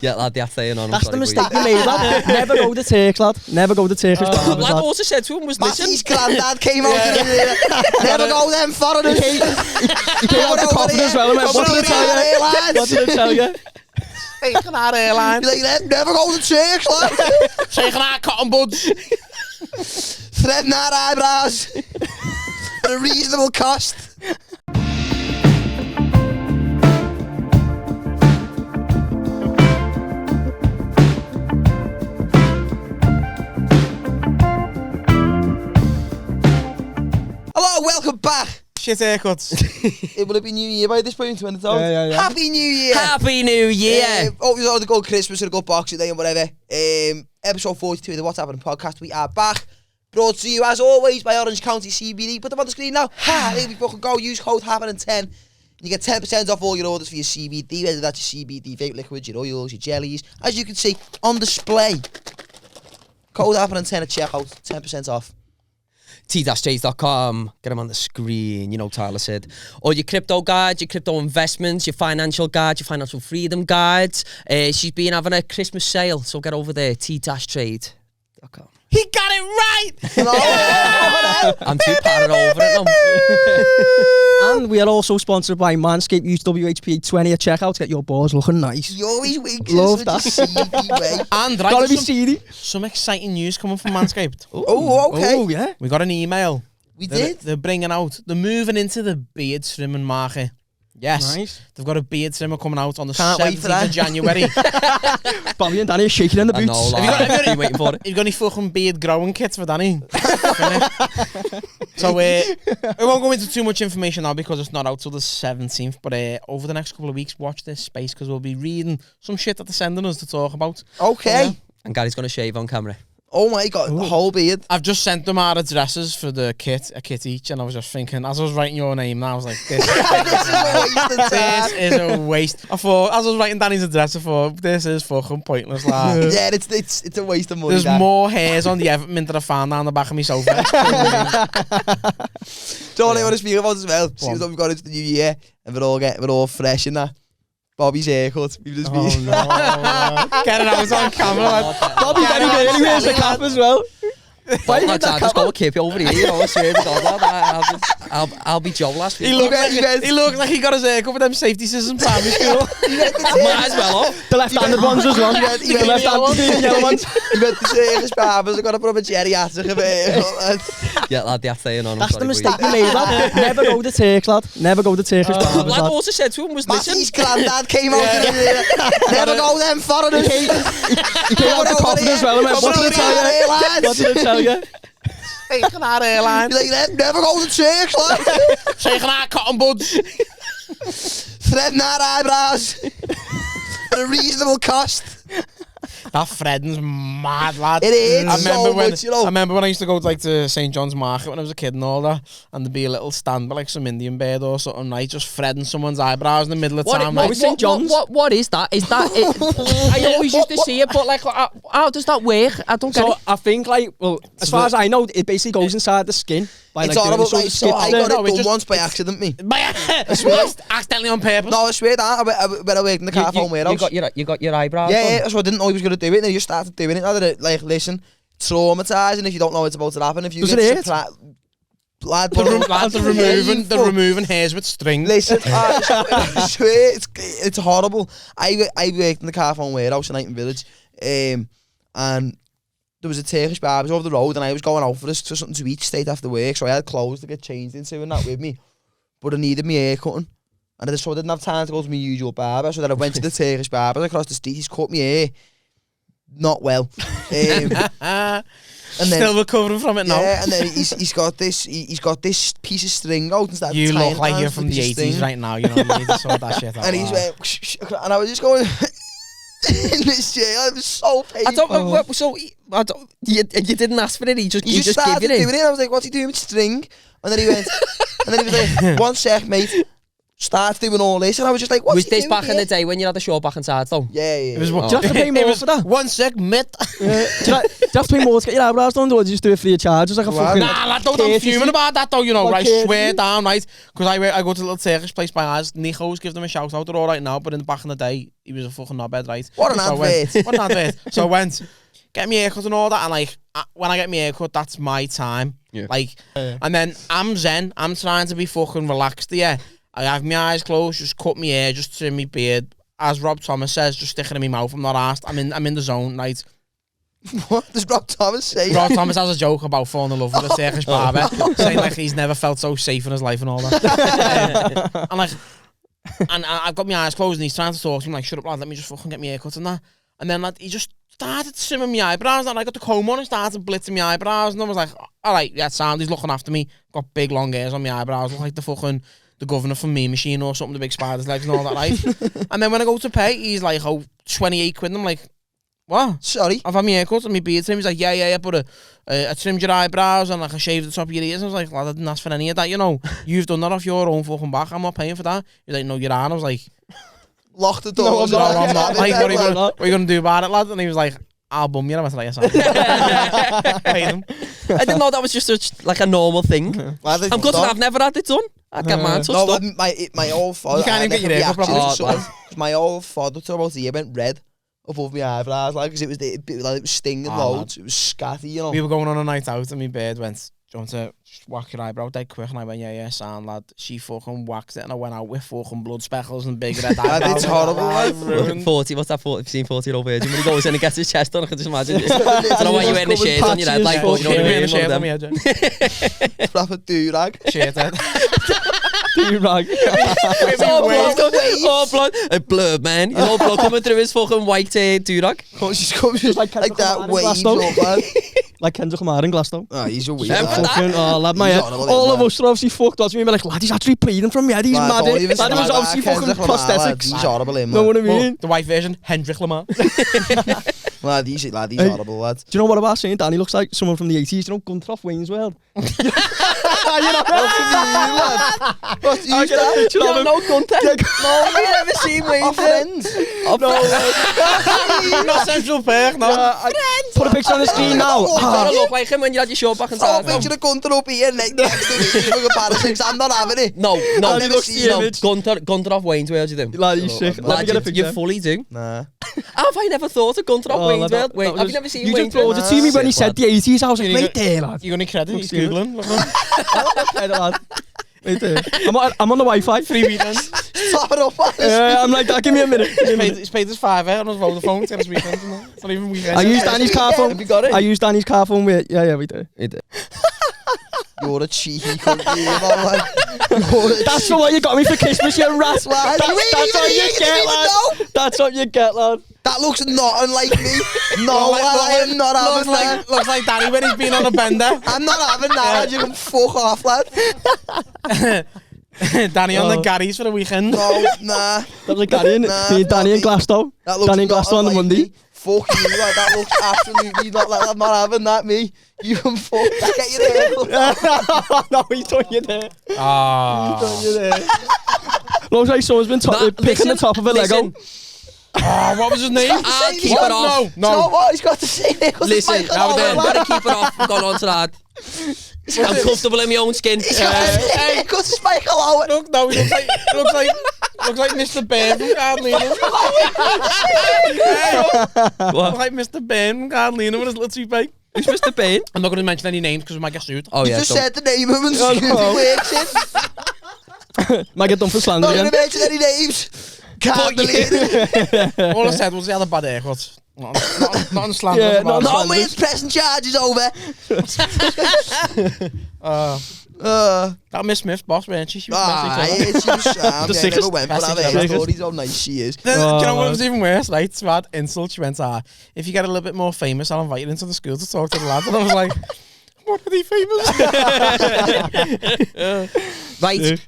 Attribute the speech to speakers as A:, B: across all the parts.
A: Yeah, lad, the saying on.
B: That's the mistake you made, lad. Never go to Turks, lad. Never go to Turkish barbers,
A: Lad
B: lad.
A: also said to him was listen.
C: Matty's granddad came out in the never go them foreigners.
B: He came out of coffin as well and went, what did I tell you? What did I tell you?
D: Taking our airline.
C: He's like, never go to Turks, lad.
D: Taking our cotton buds.
C: Threading our eyebrows. At a reasonable cost. Hello, welcome back.
D: Shit haircuts.
C: It will have been New Year by this point when it's out.
B: Yeah.
C: Happy New Year.
A: Happy New Year.
C: Hope you had a good Christmas and a good Boxing Day and whatever. Episode 42 of the What's Happening podcast. We are back. Brought to you as always by Orange County CBD. Put them on the screen now. There we fucking go. Use code Happenin10. And you get 10% off all your orders for your CBD, whether that's your CBD vape liquids, your oils, your jellies. As you can see on display. Code Happenin10 at checkout. 10% off.
A: T-Js.com. Get them on the screen, you know Tyler said. Or your crypto guides, your crypto investments, your financial guides, your financial freedom guides. She's been having a Christmas sale, so get over there, T-Trade.com.
D: He got it right.
A: I'm too paranoid over it now.
B: And we are also sponsored by Manscaped. Use WHP20 at checkout to get your balls looking nice.
C: You always wink
B: Love
C: in
B: that.
C: such a seedy way.
D: And
B: Gotta be
D: right,
B: seedy.
D: some exciting news coming from Manscaped.
C: Oh, okay.
B: Oh, yeah.
D: We got an email.
C: We did.
D: They're bringing out. They're moving into the beard trimming market. Yes.
B: Nice.
D: They've got a beard trimmer coming out on the
C: Can't wait for
D: 17th
C: that.
D: of January.
B: Bobby and Danny are shaking in the
A: I know,
B: boots.
A: lad. I've been waiting for it.
D: You've got any fucking beard growing kits for Danny? So we won't go into too much information now because it's not out till the 17th. But over the next couple of weeks, watch this space because we'll be reading some shit that they're sending us to talk about.
C: Okay.
D: Yeah.
A: And Gary's going to shave on camera.
C: Oh my God, the whole beard.
D: I've just sent them our addresses for the kit, a kit each, and I was just thinking, as I was writing your name now, I was like, this is a waste. I thought, as I was writing Danny's address, I thought, this is fucking pointless, lad.
C: Yeah, it's a waste of money.
D: There's
C: that.
D: more hairs on the Everton that I found down the back of my sofa.
C: Don't I want to speak about as well? Seems like we've got into the new year and we're all fresh in that. Bobby's haircut. We've just been.
D: Get it out on camera, lad.
B: Bobby very good. He wears the cap as well.
A: Well, lads, I'll just go with Kippy over here, you know, I swear to God, lad. I'll be Joe last week.
D: He looks like he got his haircut with them safety scissors in primary school.
A: Might as well,
B: The left-handed ones as well.
C: He
B: The left-handed yellow ones.
C: He went to Turkish barbers. I got to put up a geriatric of it.
A: Yeah, lad, the saying on.
B: That's the mistake you made, lad. Never go to Turks, lad. Never go to Turkish barbers,
A: Lad
B: lad.
A: also said to him was listen.
C: Matty's granddad came out in the never go them foreigners.
B: He came out of coffin as well and went, what did I tell you? What did I tell you?
D: Taking our airline.
C: He's like, never go to Turks, lad.
D: Taking our cotton buds.
C: Threading our eyebrows. At a reasonable cost.
D: That Fredden's mad, lad.
C: It is.
D: I remember
C: so
D: when
C: much, you know.
D: I remember when I used to go to St John's Market when I was a kid and all that, and there'd be a little stand by like some Indian bird or something, right, just threading someone's eyebrows in the middle of town. Right?
A: What is that? Is that it? I always used to see it, but like, how does that work? I don't get
B: So
A: it.
B: I think, like, well, as far as I know, it basically goes inside the skin. By,
C: It's
B: like,
C: horrible.
B: doing
C: Like,
B: sort
C: so
B: of
C: I
B: skin
C: got
B: thing.
C: it done once by accident, me.
D: Accidentally on purpose.
C: No, I swear that. When I worked in the car phone warehouse.
A: You got your eyebrows
C: Yeah,
A: done?
C: so I didn't know he was going to do it, and he just started doing it. I did, like, listen, traumatising if you don't know what's about to happen. If you
B: Does
C: get
B: it hurt?
C: lad,
D: They're removing hairs with string.
C: Listen, I swear, it's horrible. I worked in the car phone warehouse in Knighton Village, and there was a Turkish barber over the road, and I was going out for something to eat straight after work, so I had clothes to get changed into and that with me, but I needed my hair cutting, and I didn't have time to go to my usual barber, so then I went to the Turkish barber across the street. He's cut my hair not well, and then,
D: Still recovering from it now.
C: yeah, and then he's got this piece of string out and started
D: You
C: tying
D: look like
C: it
D: you're
C: around
D: from
C: with
D: the
C: a
D: 80s
C: string.
D: right now, you know, you need to sort that shit out.
C: And he's and I was just going in this chair. It was so painful.
A: You didn't ask for it. He just
C: started
A: gave it
C: doing it. I was like, "What's he doing with string?" And then he went, and then he was like, "1 sec, mate." starts doing all this, and I was just like, what's
A: Was
C: he
A: this
C: doing
A: back in
C: here?
A: the day when you had a show back inside though?
C: Yeah.
D: It was what?
B: Do you have to pay more for that?
D: 1 sec, mate.
B: Do you have to pay more to get your eyebrows done, or do you just do it free of charge? It's like a
C: Well,
B: fucking...
D: Nah, lad, don't I'm
B: courtesy.
D: fuming about that though, you know,
B: Like
D: right?
B: courtesy.
D: Swear down, right? Because I go to a little Turkish place by ours. Nico's, give them a shout out. They're all right now, but in the back in the day, he was a fucking knobhead, right?
C: What an
D: So I went-
C: advert.
D: What an advert. So I went, get me a haircut and all that, and like, when I get me a haircut, that's my time.
A: Yeah.
D: Like, and then I'm zen, I'm trying to be fucking relaxed, yeah. I have my eyes closed, just cut my hair, just trim my beard. As Rob Thomas says, just sticking in my mouth, I'm not arsed. I'm in the zone, right?
C: What does Rob Thomas say?
D: Rob Thomas has a joke about falling in love with a Turkish barber, saying like he's never felt so safe in his life and all that. And like, and I've got my eyes closed and he's trying to talk to me like, shut up lad, let me just fucking get my haircut and that. And then lad, he just started trimming my eyebrows and I got the comb on and started blitzing my eyebrows and I was like, all right, yeah, sound, he's looking after me. Got big long hairs on my eyebrows, look like the governor from Mean Machine or something, the big spider's legs and all that, right? And then when I go to pay, he's like, oh, 28 quid. And I'm like, what?
C: Sorry.
D: I've had my haircut and my beard trimmed. He's like, yeah, but I trimmed your eyebrows and like I shaved the top of your ears. I was like, lad, I didn't ask for any of that, you know. You've done that off your own fucking back. I'm not paying for that. He's like, no, you're on. I was like,
C: Lock the
B: No,
C: doors.
B: I'm
D: no,
B: not.
D: I'm not. Like,
B: I'm not.
D: what are you going to do about it, lad? And he was like, I'll bum you. I was like, yes, Paid him.
A: I didn't know that was just such, like a normal thing. I'm good that I've never had it done. I get mine touched
C: No,
A: up.
C: my old father.
D: You can't even get your hair cut
A: properly.
C: My old father to about the ear went red above my eyebrows, like, because it was stinging loads. It was scatty, you know.
D: We were going on a night out and my bird went, do you want to just whack your eyebrow dead quick? And I went, yeah, sound lad. She fucking whacked it and I went out with fucking blood speckles and big red eyebrows.
C: It's horrible, lad.
D: Ruined.
A: 40, what's that 40, 40-year-old virgin when he goes in and gets his chest done? I can just imagine. I don't know why you're wearing a shirt on your head, like, but you know what I mean?
D: Shirt
A: One
D: on
A: of
D: my
A: them.
D: head,
C: Proper do-rag.
D: shirt head.
B: Do-rag.
A: It's all blood, all blood. A blurb, man. He's all blood coming through his fucking white do-rag.
C: She's coming
B: Like
C: like that
B: Kendrick
C: wave
B: Lamar in
C: so
B: Glasgow.
C: bad.
B: Like Kendrick Lamar in Glasgow.
C: Oh, he's a weird
A: Yeah,
C: lad.
B: Fucking, oh, lad, my
C: He's
B: head.
C: horrible,
B: All
C: lad.
B: of us are obviously fucked up. We were like, lad, he's actually bleeding from me head. He's
C: Lad,
B: mad.
C: don't even
B: Lad, it was
C: start
B: obviously
C: that.
B: fucking
C: Kendrick Lamar, lad.
B: prosthetics.
C: He's horrible, him,
B: Know what I
C: man.
B: mean?
D: The white version, Hendrik Lamar.
C: Lad, he's horrible, lad.
B: Do you know what about saying Danny looks like someone from the 80s? You know, Gunther off Wayne's World? You know
C: What's
B: I get a picture of him.
A: No contact.
C: No, I've never seen Wayne's friends.
D: Not Central Park, no.
B: Put a picture on the screen now.
A: You gotta look like him when you had your show back
C: Oh,
A: inside.
C: picture of Gunther up here next to me for comparisons. I'm not having it.
A: No,
C: I've
A: no,
C: never seen him.
A: Gunter off Wayne's World, you do.
B: Lad, he's sick. Let me
A: Lad,
B: get a
A: you
B: picture.
A: fully do.
C: Nah.
A: How have I never thought of Gunter off
B: Oh,
A: Wayne's
B: lad,
A: World? Wait,
B: that
A: have
B: was-
A: you never seen
B: You
A: Wayne's
B: just brought
A: World?
B: it to me when he said the 80s. I was like,
D: You
B: right there, lad.
D: You got any credit? He's
B: Looks
D: Googling. Look at him.
B: Right, lad. Right there. I'm on the Wi-Fi.
D: 3 weekends.
C: Top it up, man.
B: I'm like that. Give me a minute.
D: He's paid his $5 on his Vodafone to get his weekends. And that. It's not even weekends.
B: I used Danny's car phone.
A: Have you got it?
B: I used Danny's car phone with... Yeah, we do.
C: You're a cheeky cunt, you, man.
B: That's what you got me for Christmas, you rat. That's what you get, lad. That's what you get, lad.
C: That looks not unlike me. No, I am not having that.
D: Looks like Danny when he's been on a bender.
C: I'm not having that, lad. You can fuck off, lad.
D: Danny on the Garys for the weekend.
C: No, nah.
B: That was like Danny and
C: Nah,
B: me and Danny and
C: not me.
B: Glasgow.
C: That looks
B: Danny and
C: not
B: Glasgow on the
C: unlike
B: Monday.
C: me. Fuck you, lad. That looks absolutely not like that. I'm not having that, me. You can fuck. Get your hair cut.
B: No, he's done you there.
D: Ah.
B: Looks like someone's been picking the top of a Lego.
D: Oh, what was his name?
A: I'll keep
C: What?
A: it off.
C: No,
D: No.
C: what? He's got to say it.
A: Listen, now then, gotta keep it off. We're going on to that. I'm comfortable in my own skin.
C: He's got to say it. Got to spike a lower.
D: Look, no, he looks like Mr. Byrne from Carlina.
A: What?
D: Looks like Mr. Byrne from Carlina with his little toothpick.
A: Who's Mr. Bain?
D: I'm not going to mention any names because we might get sued.
A: Oh,
C: You
A: yeah.
C: just
A: don't-
C: said the name of him and
B: Oh,
C: Scooby
B: no.
C: works in.
B: Might get done for slander
C: Not going
B: again.
C: to mention any names. Can't believe it.
D: All I said was he had a bad haircut. Not on slander.
B: Yeah,
D: about
B: not
D: it.
B: on
C: No, man's pressing charges over.
D: That Miss Smith's boss, weren't she? She was
C: Ah,
D: messy.
C: yeah, she was sound.
B: The
C: Yeah, I never
B: sickest.
C: went for that.
D: That's
C: I
B: sickest.
C: thought he's how nice she is.
D: Then, do you know what
B: Oh,
D: was even worse, right? She had insult. She went, if you get a little bit more famous, I'll invite you into the school to talk to the lads. And I was like, what are they famous?
A: Right.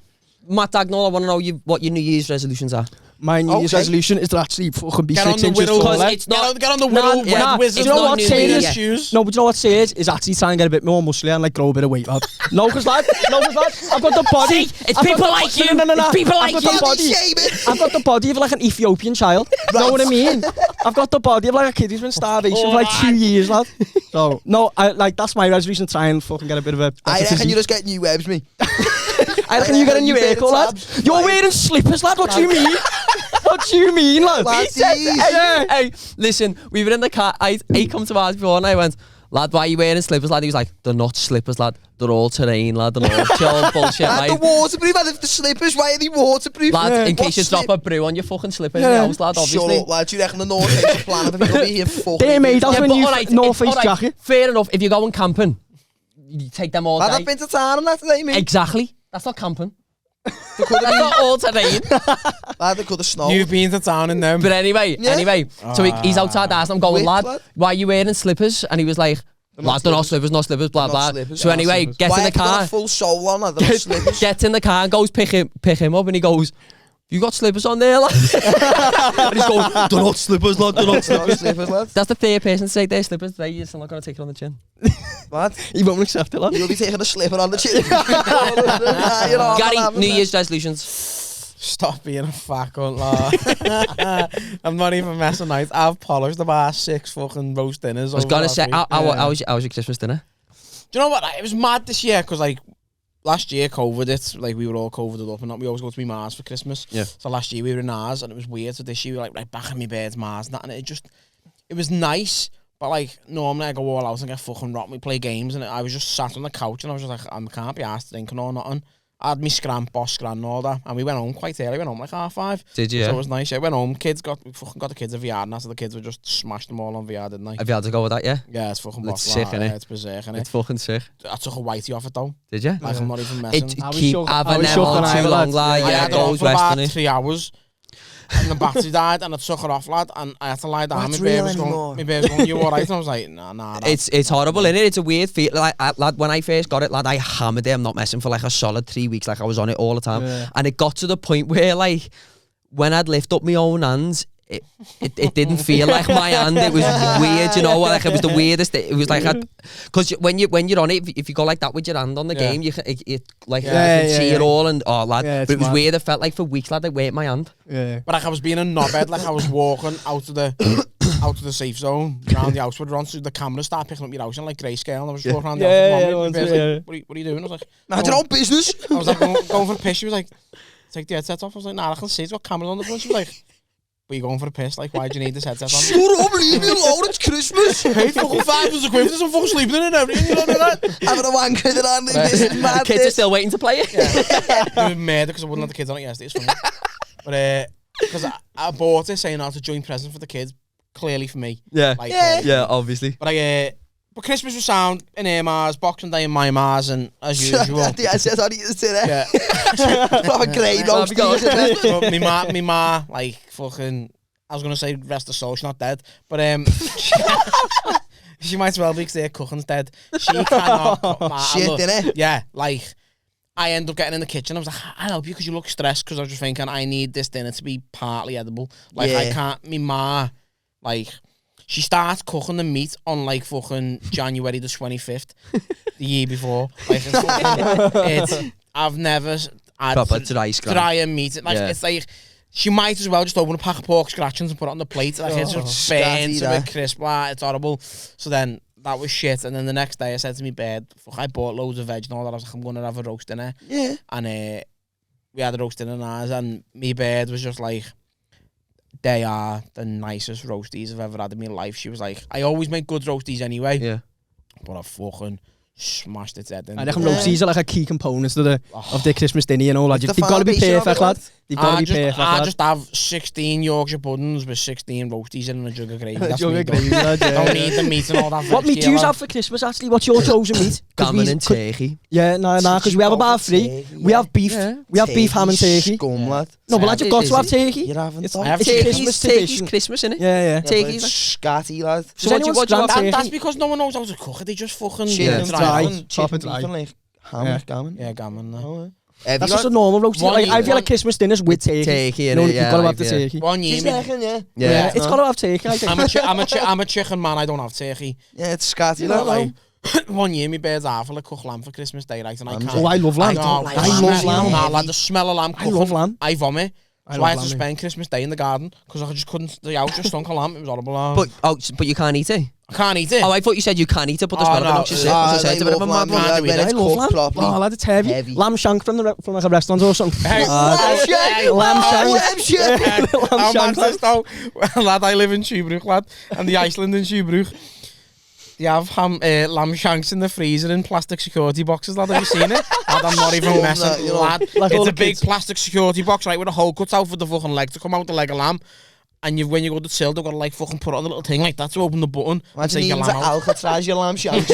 A: Matt Dagnall, I want to know what your New Year's resolutions are.
B: My New Year's resolution is to actually fucking be 6 inches taller.
A: It's not.
D: Get on the Widow Red Wizard.
B: Do you know what
A: New
B: saying
A: Year.
B: is?
D: Shoes.
B: No, but you know what saying is actually trying to get a bit more muscly and like grow a bit of weight, lad. No, because lad, I've got the body.
A: See, it's people like you. It's people like
B: I've
A: you.
B: got the body. I've got the body of like an Ethiopian child. You know what I mean? I've got the body of like a kid who's been starvation for like 2 years, lad. So no, that's my resolution. Try and fucking get a bit of a.
C: I reckon you just get new webs, me.
B: I reckon you get a new haircut, lad. You're wearing slippers, lad. What do you mean? What do you mean, lad?
A: Hey, listen, we were in the car. He come to ours before and I went, lad, why are you wearing slippers, lad? He was like, they're not slippers, lad. They're all terrain, lad. They're all chill bullshit,
C: Lad,
A: mate.
C: the waterproof, lad. If the slippers, why are they waterproof?
A: Lad, in
C: What
A: case you
C: slip-
A: drop a brew on your fucking slippers in the house, lad, obviously.
C: Shut up, lad. Do you reckon the North Face plan if you're be here fucking...
B: They're made of
A: Yeah,
B: when
A: but
B: you
A: alright,
B: North Face
A: alright,
B: jacket.
A: fair enough. If you're going camping, you take them all
C: Lad,
A: day.
C: I've been to town and that today, mate.
A: Exactly. That's not camping.
C: They could
A: That's not all terrain.
C: Lad, they could have snowed.
D: You've been to town in them.
A: But anyway, so he's outside the house and I'm going,
C: Wait,
A: lad,
C: lad.
A: why are you wearing slippers? And he was like, lad, they're not slippers, blah,
C: Not
A: blah.
C: slippers,
A: So
C: not
A: anyway,
B: slippers.
A: gets
C: Why
A: in the
C: have you got
A: car,
C: a full sole on, lad? They're not slippers.
A: gets in the car and goes pick him up and he goes, you got slippers on there, lad? And he's going, they're not slippers, lad, they're not
C: They're not
A: slippers.
C: slippers, lad.
A: That's the third person to say they're slippers today. You're still not going to take it on the chin.
C: Lad,
B: He won't accept it, lad.
C: you'll be taking a slipper on the chin. Nah, you're not
A: Gary,
C: having
A: New
C: that.
A: Year's resolutions.
D: Stop being a fuck cunt, lad. I'm not even messing nights. I've polished about 6 fucking roast dinners.
A: I was going to say, how was your Christmas dinner?
D: Do you know what? It was mad this year because like last year, COVID, it's like we were all COVIDed up and we always go to my Mars for Christmas.
A: Yeah.
D: So last year we were in ours and it was weird. So this year we were like right back in my bed's Mars and that, and it was nice. But like normally I go all out and get fucking rotten. We play games and I was just sat on the couch and I was just like, I can't be asked drinking or nothing. I had me boss scran and all that, and we went home quite early. We went home like 5:30.
A: Did you?
D: So it was nice. Yeah, we went home. We fucking got the kids a VR, and after the kids were just smashed them all on VR, didn't they?
A: Have you had to go with that, yeah?
D: Yeah, it's fucking
A: It's
D: boss,
A: sick,
D: like,
A: innit?
D: yeah, it's berserk, innit?
A: It's fucking sick.
D: I took a whitey off it though.
A: Did you?
D: Like I'm not even messing.
A: It
B: I was
A: keep
B: shook- I
A: having
B: was
A: them
B: shook
A: on
B: and I
A: too
B: was
A: long,
B: like,
A: lad.
D: I
A: Yeah,
D: had it on
A: goes
D: for
A: west,
D: about
A: innit?
D: 3 hours. And the battery died, and I took it off, lad, and I had to lie down.
C: What's
D: My babe
C: real
D: was
C: anymore?
D: going, you alright? And I was like, nah.
A: It's horrible, innit? It's a weird feeling. Like, lad, when I first got it, lad, I hammered it. I'm not messing, for like a solid 3 weeks. Like, I was on it all the time.
B: Yeah.
A: And it got to the point where, like, when I'd lift up my own hands, it didn't feel like my hand. It was weird, you know. Like, it was the weirdest. It was like, because when you're on it, if you go like that with your hand on the game, you can like you can see it all. And lad,
B: Yeah,
A: but it was
B: mad.
A: weird. It felt like for weeks, lad, I weighed my hand.
B: Yeah.
D: But like I was being a knobhead, like I was walking out of the safe zone around the house with on, so the camera started picking up your house in like grayscale, and I was just walking around the house with mum. Like, what are you doing? I was like,
C: Mind your own business.
D: I was like going for a piss. She was like, take the headset off. I was like, nah, I can see it's got cameras on the front. She was like, but you're going for a piss? Like, why do you need this headset on?
C: Shut up, leave me alone, it's Christmas.
D: Hey, fucking £5 quid for some fucking sleeping in and everything, you don't do that?
C: Having a wanker in hand, this is mad.
A: Kids are still waiting to play it.
D: They were mad because I wouldn't let the kids on it yesterday. It's funny. But, because I bought it saying it's a joint present for the kids, clearly for me.
A: Yeah.
D: Like,
A: Yeah, obviously.
D: But but Christmas was sound in air Mars, Boxing Day in my Mars, and as usual.
C: I said I need to sit there.
D: Yeah.
C: Proper great
A: Well,
C: roast.
A: we
D: But me ma, like, fucking, I was going to say rest her soul, she's not dead. But, she might as well be because their cooking's dead. She cannot cook, ma.
C: Shit, innit?
D: Yeah, like, I end up getting in the kitchen. I was like, I'll help you because you look stressed, because I was just thinking, I need this dinner to be partly edible. Like, I
C: Yeah.
D: can't, me ma, like, she starts cooking the meat on, like, fucking January the 25th, the year before. Like, I've never had
A: Proper dry scram.
D: dry meat. Like,
A: Yeah.
D: it's like, she might as well just open a pack of pork scratchings and put it on the plate. Like, it's just burnt to a crisp. It's horrible. So then, that was shit. And then the next day, I said to me bed, fuck, I bought loads of veg and all that. I was like, I'm going to have a roast dinner.
C: Yeah.
D: And we had a roast dinner in ours, and me bed was just like, they are the nicest roasties I've ever had in my life. She was like, I always make good roasties anyway.
A: Yeah.
D: But I fucking smashed its head in.
B: I reckon roasties are like a key component of the Christmas dinner, you know, lad.
C: It's
B: They've
C: the
B: got to be
C: foundation of
B: perfect,
C: it,
B: lad. They've got to be perfect,
D: I
B: lad.
D: just have 16 Yorkshire puddings with 16 roasties in and a jug of gravy. That's
B: Jug
D: me
B: of
D: done.
B: gravy, lad, yeah.
D: Don't need the meat and all that.
B: What meat
D: veg
B: do you
D: here,
B: have for Christmas, actually? What's your chosen meat? 'Cause
A: Gammon
B: we-
A: and turkey.
B: Yeah, no, because we have about 3. We have beef.
A: Yeah.
B: We have beef, ham and turkey.
C: Scum, lad.
B: No, but lad, you've got to have
A: Is
B: turkey.
C: You're having
B: It's-
C: dog.
D: I have
B: It's
D: turkey.
B: Christmas
A: Turkey's
B: tradition.
A: Christmas, innit?
B: Yeah, yeah.
A: Turkey's
C: Scatty, lad.
B: Does anyone
A: what do you
B: scram
A: want?
B: turkey?
D: That's because no one knows how to cook it. They just fucking
C: Chicken
B: dry.
C: chicken,
B: Top and
C: beef
B: dry.
C: and like ham
B: Yeah.
C: with gammon.
D: Yeah, gammon.
C: Oh,
B: That's just a normal roast.
D: One
B: Like, I
D: year-
B: feel like Christmas dinners with turkey.
A: Turkey,
B: You know,
A: innit?
B: you've got to have the
A: Yeah.
B: turkey.
D: 1 year.
C: She's
D: me-
C: lekker, yeah.
A: Yeah.
B: It's got to have turkey, I think.
D: I'm a chicken man. I don't have turkey.
C: Yeah, it's scat, you
B: know,
C: know.
B: like-
D: 1 year, my bird's half a cook lamb for Christmas Day, right? And I can't.
B: Oh, I love lamb.
D: No,
C: like
B: I
C: lamb.
B: love lamb.
D: Nah, lad, the smell of lamb
B: I
D: cooking.
B: love lamb.
D: I vomit.
B: I
D: So I
B: love
D: had to
B: lamb.
D: spend Christmas Day in the garden because I just couldn't. The house just stunk of lamb. It was horrible.
A: But you can't eat it.
D: I can't eat it.
A: Oh, I thought you said you can eat it, but the
D: Oh,
A: smell of it
D: no.
A: knocks you sick.
C: Ah,
A: As I said, it's a
C: they
A: bit of a
C: love
A: mad
C: lamb,
A: one.
C: yeah,
D: do
C: when
D: it.
C: it's
B: I love
C: cooked
B: lamb.
C: properly.
B: Oh, lad, it's heavy.
C: Heavy.
B: Lamb shank from like a restaurant or something.
D: Hey,
B: Lamb shank.
D: How
B: Lamb
D: mad
B: shank.
D: is this though? Lad, I live in Shoebrug, lad, and the Iceland in Shoebrug. They have lamb shanks in the freezer in plastic security boxes, lad. Have you seen it? Lad, I'm not even
C: Love
D: messing,
C: that, you know.
D: lad.
B: Like all
D: It's
B: the
D: a big
B: kids.
D: plastic security box, right, with a hole cut out for the fucking leg to come out, the leg of lamb. And when you go to till, they've got to like fucking put it on the little thing like that to open the button and
C: Imagine
D: take your
C: needing to
D: lamb out.
C: Alcatraz your lamb shanks.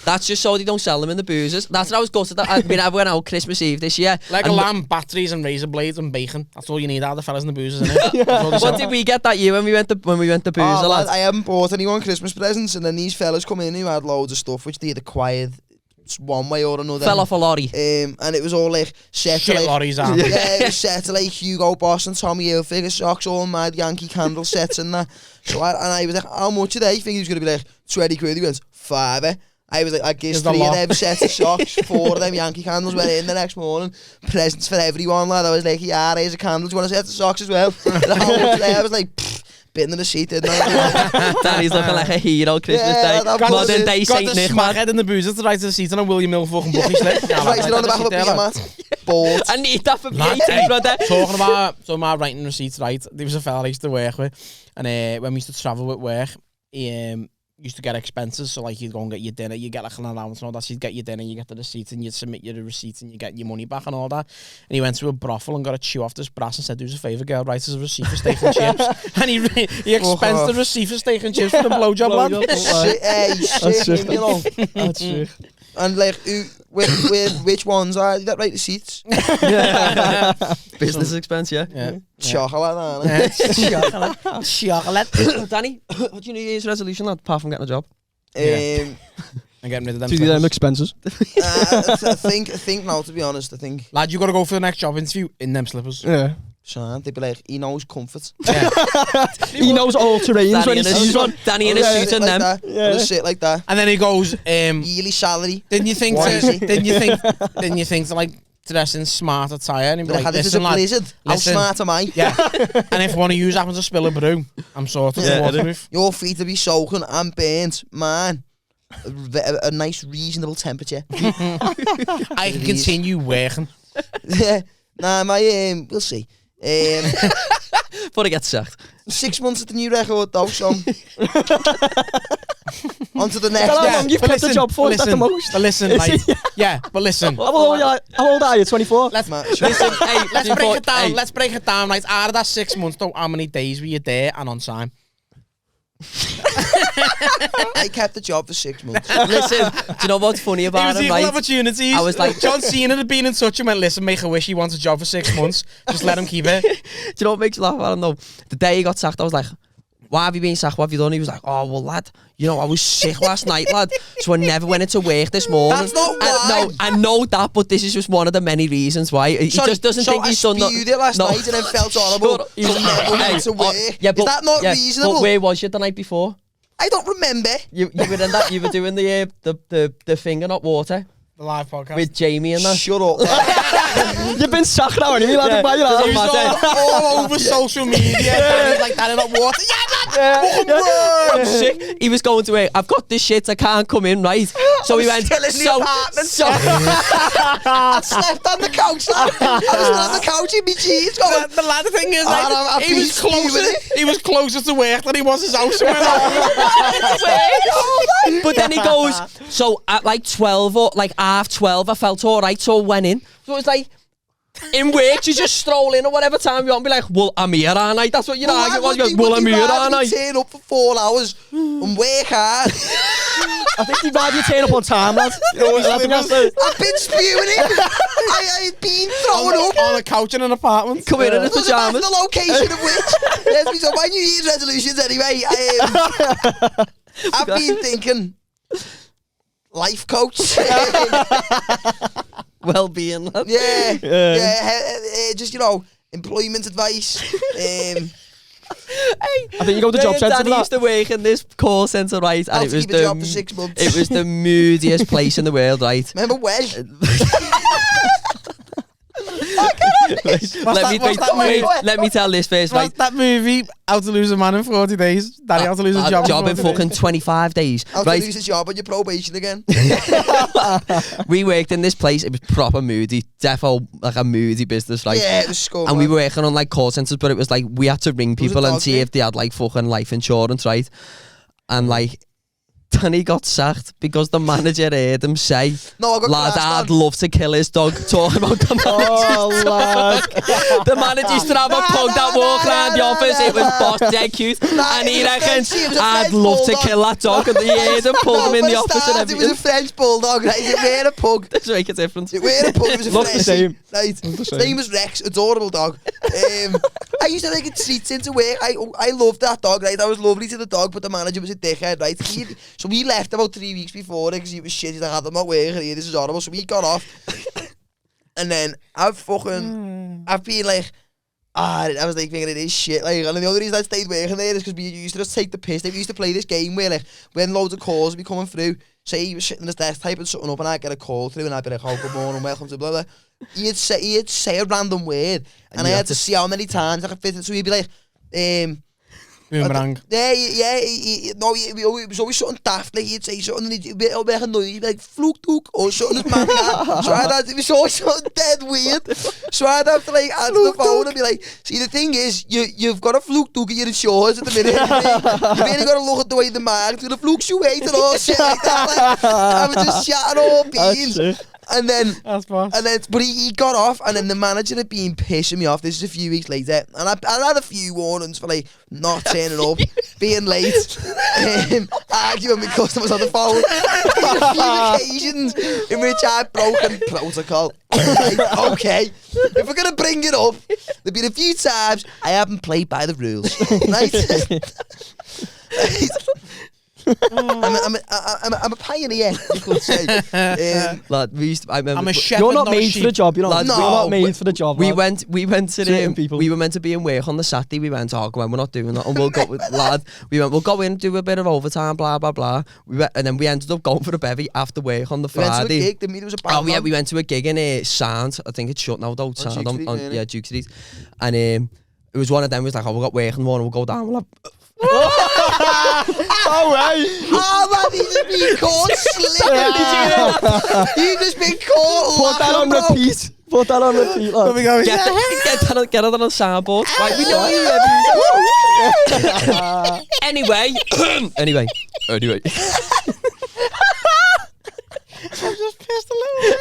A: That's just so they don't sell them in the boozers. That's what I was gutted. I mean, I went out Christmas Eve this year.
D: Like a
A: and
D: lamb, batteries and razor blades and bacon. That's all you need out of the fellas in the boozers, isn't it? That's all they
A: What
D: sell.
A: did we get that year when we went to boozer,
C: Oh, lad,
A: lad?
C: I haven't bought anyone Christmas presents, and then these fellas come in who had loads of stuff which they had acquired one way or another.
A: Fell off a lorry.
C: And it was all like set to
D: Shit
C: like,
D: lorries out.
C: yeah, it was set to like Hugo Boss and Tommy Hilfiger socks, all mad Yankee candle sets and that. So I was like, how much are they? You think he was going to be like 20 quid? He went, £5. I was like, I guess
D: Is the
C: 3 of
D: lot.
C: them sets of socks, 4 of them Yankee candles went in the next morning. Presents for everyone, lad. I was like, yeah, here's a candle. Do you want a set of socks as well? How much are they? I was like, bit in the receipt, didn't I?
A: Danny's looking like a hero Christmas
C: Yeah,
A: Day.
C: that was
A: Modern
C: it.
A: day
D: Got
A: Saint
D: the
A: Nick,
D: smack
A: man.
D: head in the boozers to write to the seat on a William Mill fucking bookie slip. Yeah,
C: Right, on the back of a beer mat. Bored.
A: I need that for
D: Lad,
A: VAT, brother.
D: Talking about my writing receipts, right? There was a fella I used to work with, and when we used to travel with work, he used to get expenses. So like, you'd go and get your dinner, you get like an allowance and all that. So you'd get your dinner, you get the receipt, and you'd submit your receipt, and you get your money back and all that. And he went to a brothel and got a chew off this brass and said, "Do us a favour, girl, write us a receipt for steak and chips." And he expensed the receipt for steak and chips for the blowjob, lad.
C: Sick,
B: sick.
C: you know.
B: That's sick.
C: And like, which ones are that right receipts?
A: Business expense, yeah.
D: Yeah.
C: Chocolate, aren't it?
D: Chocolate.
A: Danny, what's your New Year's resolution, lad, apart from getting a job?
D: I'm getting rid of them.
B: To do them expenses.
C: I think now, to be honest, I think
D: Lad, you got to go for the next job interview in them slippers.
B: Yeah.
C: Sean, they'd be like, he knows comfort.
D: Yeah.
B: He knows all terrains when he sees one.
A: Danny in a
C: Yeah,
A: suit and
C: like
A: them.
C: that.
B: Yeah.
C: Just sit like that.
D: And then he goes,
C: Yearly salary.
D: didn't you think
C: Why is he?
D: didn't you think to like dress in smart attire? And he'd be
C: Like,
D: like,
C: this is a
D: listen, lad,
C: blizzard. How
D: listen.
C: smart am I?
D: yeah. And if one of you happens to spill a brew, I'm sorted
C: Yeah.
D: to waterproof.
C: Your feet will be soaking and burnt. Man, a nice, reasonable temperature.
D: I can continue working.
C: Yeah. Nah, we'll see.
A: Before he gets sacked.
C: 6 months at the new record, though, so. On to the next.
B: How
D: Yeah,
B: long you've
D: but
B: kept the
D: listen,
B: job for? Is that the
D: listen,
B: most?
D: But listen,
B: Is
D: like,
B: it?
D: yeah, but listen.
B: How old are you? 24?
D: Let's
C: Man,
A: Listen, hey,
D: let's break it down.
A: Hey,
D: Let's break it down. Right, out of that 6 months, though, how many days were you there and on time?
C: I kept the job for 6 months.
A: listen, do you know what's funny
D: He
A: about
D: was
A: him,
D: equal
A: right?
D: opportunities.
A: I was like-
D: John Cena had been in touch and went, listen, make a wish. He wants a job for 6 months. Just let him keep it.
A: Do you know what makes you laugh about him though? The day he got sacked, I was like, why have you been sacked? What have you done? He was like, oh, well, lad, you know, I was sick last night, lad, so I never went into work this morning.
C: That's not
A: And
C: why.
A: no, I know that, but this is just one of the many reasons why. He just doesn't think he's done
C: I spewed it last night and then felt horrible.
A: Shut up.
C: So never went to work.
A: Yeah,
C: Is that not
A: yeah,
C: reasonable?
A: But where was you the night before?
C: I don't remember.
A: You were in that. You were doing the finger not water
D: The live podcast.
A: with Jamie and that.
C: Shut up.
B: You've been sacked now, haven't you? Lad?
A: Yeah.
B: Why you
A: Doesn't
D: He
B: laugh?
D: was
A: matter.
D: all over social media. Like that in hot water.
A: I'm sick. He was going to it. I've got this shit. I can't come in, right? So he went.
C: still in the apartment. I slept on the couch. I was still on the couch in my jeans going,
D: The lad thing is, like,
C: I've
D: he
C: been
D: was closer.
C: spewing it.
D: He was closer to work than he was his house.
A: But then he goes, so at like 12 or like half 12, I felt all right, so I went in. So it was like, in work, you just stroll in or whatever time you want, be like, well, I'm here, aren't I? That's what your argument was. You go, well, I'm here, aren't I?
C: Turn up for 4 hours and work hard.
B: I think you'd rather you turn up on time, lad. I think that's the...
C: I've been spewing it. I've been throwing up.
D: on a couch in an apartment.
A: Come in his
C: Doesn't matter
A: pyjamas.
C: the location of which. Yes, so my New Year's resolutions anyway. I've been thinking life coach.
A: well-being, lad.
C: Just, employment advice.
B: I think you go to job centre for
A: Danny used
B: that.
A: to work in this call centre, right? And
C: I'll
A: it was
C: keep a job for 6 months.
A: it was the moodiest place in the world, right?
C: Remember Welsh?
A: Let me tell this first, right?
D: What's that movie? How to Lose a Man in 40 Days. Daddy, how to lose a job
A: in
D: 40
A: fucking
D: days.
A: 25 days.
C: How to
A: Right?
C: lose a job on your probation again.
A: We worked in this place. It was proper moody. Defo like a moody business, right?
C: Yeah, it was scum.
A: And we were working on like call centres, but it was like we had to ring
C: was a
A: people and
C: dog
A: see
C: thing.
A: if they had like fucking life insurance, right? And like Danny got sacked because the manager heard him say,
C: No, I got
A: lad,
C: classed
A: I'd
C: on.
A: love to kill his dog. Talking about the manager's
B: lad.
A: The manager used to have a pug that walk around the office. It was boss dead cute. And he reckons, I'd love to kill that dog. And he heard him, pulled him in the office and
C: It was a
A: everything.
C: French bulldog, right? It weren't a pug.
A: Does make a difference.
C: It weren't a pug, it was a
B: Looked the
C: Frenchie,
B: same.
C: right?
B: Looked the
C: His
B: same.
C: name was Rex, adorable dog. I used to take treats into work. I loved that dog, right? I was lovely to the dog, but the manager was a dickhead, right? So we left about 3 weeks before it because he was shit. He's like, I'm not working here, this is horrible. So we got off. And then I've been like, I was like thinking it is shit. Like, and the only reason I stayed working there is because we used to just take the piss. They used to play this game where like when loads of calls would be coming through, say he was sitting in his desk typing something up and I'd get a call through and I'd be like, oh, good morning, welcome to blah blah. He'd say a random word and I had to see how many times I could fit it. So he'd be like,
D: Boomerang.
C: It was always something daft. Like he'd say something and he'd be annoyed. He'd be like, vloekdoek or something. So it was always something dead weird. So I'd have to like answer the phone and be like, see, the thing is, you've got a vloekdoek and you're insurance at the minute. You've really got to look at the way the market's going to vloeks you wait and all shit like that. Like, I was just chatting all beans. And then, but he got off, and then the manager had been pissing me off. This is a few weeks later, and I had a few warnings for like not turning up, being late, arguing with customers on the phone. A few occasions in which I've broken protocol. Like, okay, if we're gonna bring it up, there've been a few times I haven't played by the rules. Right? I'm a pioneer, you could say.
A: Lad, I remember.
D: I'm a shepherd.
B: You're not
D: no
B: made
D: sheep.
B: for the job, you're not.
A: Lads,
B: You're not made for the job.
A: We
B: lad.
A: went to
B: Certain people.
A: we were meant to be in work on the Saturday. We went, oh, we're not doing that, and we'll go with lad. We'll go in, do a bit of overtime, blah blah blah. And then we ended up going for a bevy after work on the
C: We went to a
A: Friday.
C: gig, didn't we? There was a band
A: Oh yeah,
C: on.
A: we went to a gig in Sound. I think it's shut now though. Sound
C: Duke Street, yeah.
A: yeah, Duke Street. And it was one of them. Was like, oh, we got work in the morning. We'll go down. We'll have.
B: Oh, right.
C: Oh man, he's just been caught slipping. He's just been caught.
B: Put that on
C: laughing, bro.
B: repeat. Put that on repeat, lad.
A: Get it on the soundboard. Right, we know you. Anyway.
D: I'm just pissed a little.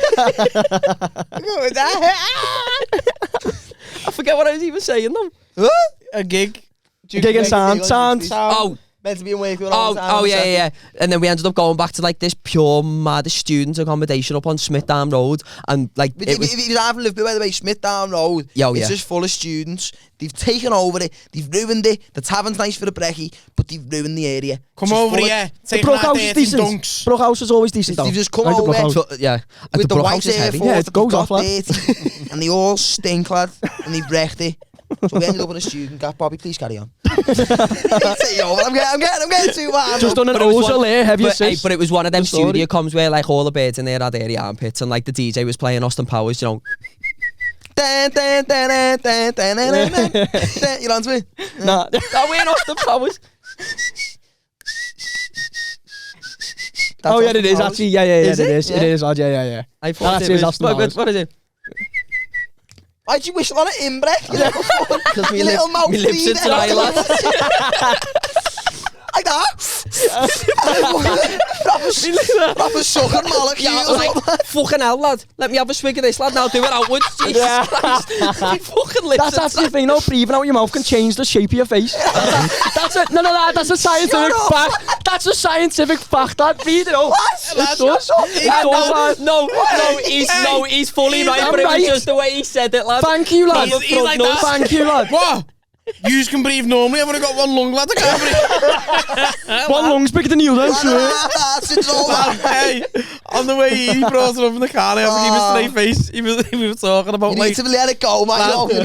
A: I forget what I was even saying though.
D: A gig.
B: Gig and sound.
A: Oh.
C: Meant to be in Wakefield.
A: Oh yeah. And then we ended up going back to like this pure mad student accommodation up on Smithdown Road, and like
C: It was having lived by the way, Smithdown Road.
A: Yeah,
C: it's
A: yeah.
C: just full of students. They've taken over it. They've ruined it. The tavern's nice for a brekkie, but they've ruined the area.
D: Come
C: It's just
D: over
C: full of-
D: here.
B: The
D: Take
B: Brook
D: that
B: House is
D: dirty
B: decent.
D: dunks.
B: Brook House is always decent, though.
C: They've just come
B: Like the
C: over
B: Brook House.
A: so, yeah.
C: with
A: the
C: the
A: Brook
C: white
A: House is
C: Air
A: heavy.
C: Force
B: Yeah, it
C: that
B: goes
C: got
B: off, lad.
C: dirty, and they all stink, lad, and they wrecked it. So we ended up with a student. Bobby, please carry on. I'm getting too wild.
B: Just done an
A: But it was
B: Ozil
A: one-
B: there, heavy
A: But,
B: assist.
A: but it was one of them
B: The story.
A: studio coms where like all the birds in there had airy armpits, and like the DJ was playing Austin Powers, you know.
C: Dun, dun, dun, dun, dun, dun, dun, dun, dun. You know what I mean?
B: Nah.
A: Oh, we're Austin Powers.
B: Oh, yeah, it is actually. Yeah,
C: Is
B: it
C: it?
B: is.
C: Yeah.
B: It is odd, yeah.
A: I thought
B: That's
A: it
B: his
A: was.
B: Austin Powers.
A: What is it?
C: Why'd you whistle on it, inbred? You know,
A: Because me
C: little mouth
A: lips
C: breather.
A: are dry, lad.
C: like that. Proper sucking molecules.
A: Yeah, I was like, fucking hell, lad. Let me have a swig of this, lad. Now do it outwards. Jesus Christ. My fucking lips
B: That's
A: are
B: actually the thing, no, breathing out your mouth can change the shape of your face. That's it. No, that's a scientific fact. That's a scientific fact. That breathe it out. It does.
A: No, he's fully right,
B: I'm
A: but it was
B: right.
A: just the way he said it, lad.
B: Thank you, lad.
D: He's like that.
B: Thank you, lad.
D: What? You can breathe normally. I've only got one lung, lad. I can't breathe.
B: One lung's bigger than you, then, swear.
C: It's all that.
D: Hey, on the way he brought it up in the car. I have to keep a straight face. We were talking about
C: You need to let it go, man.
D: No, we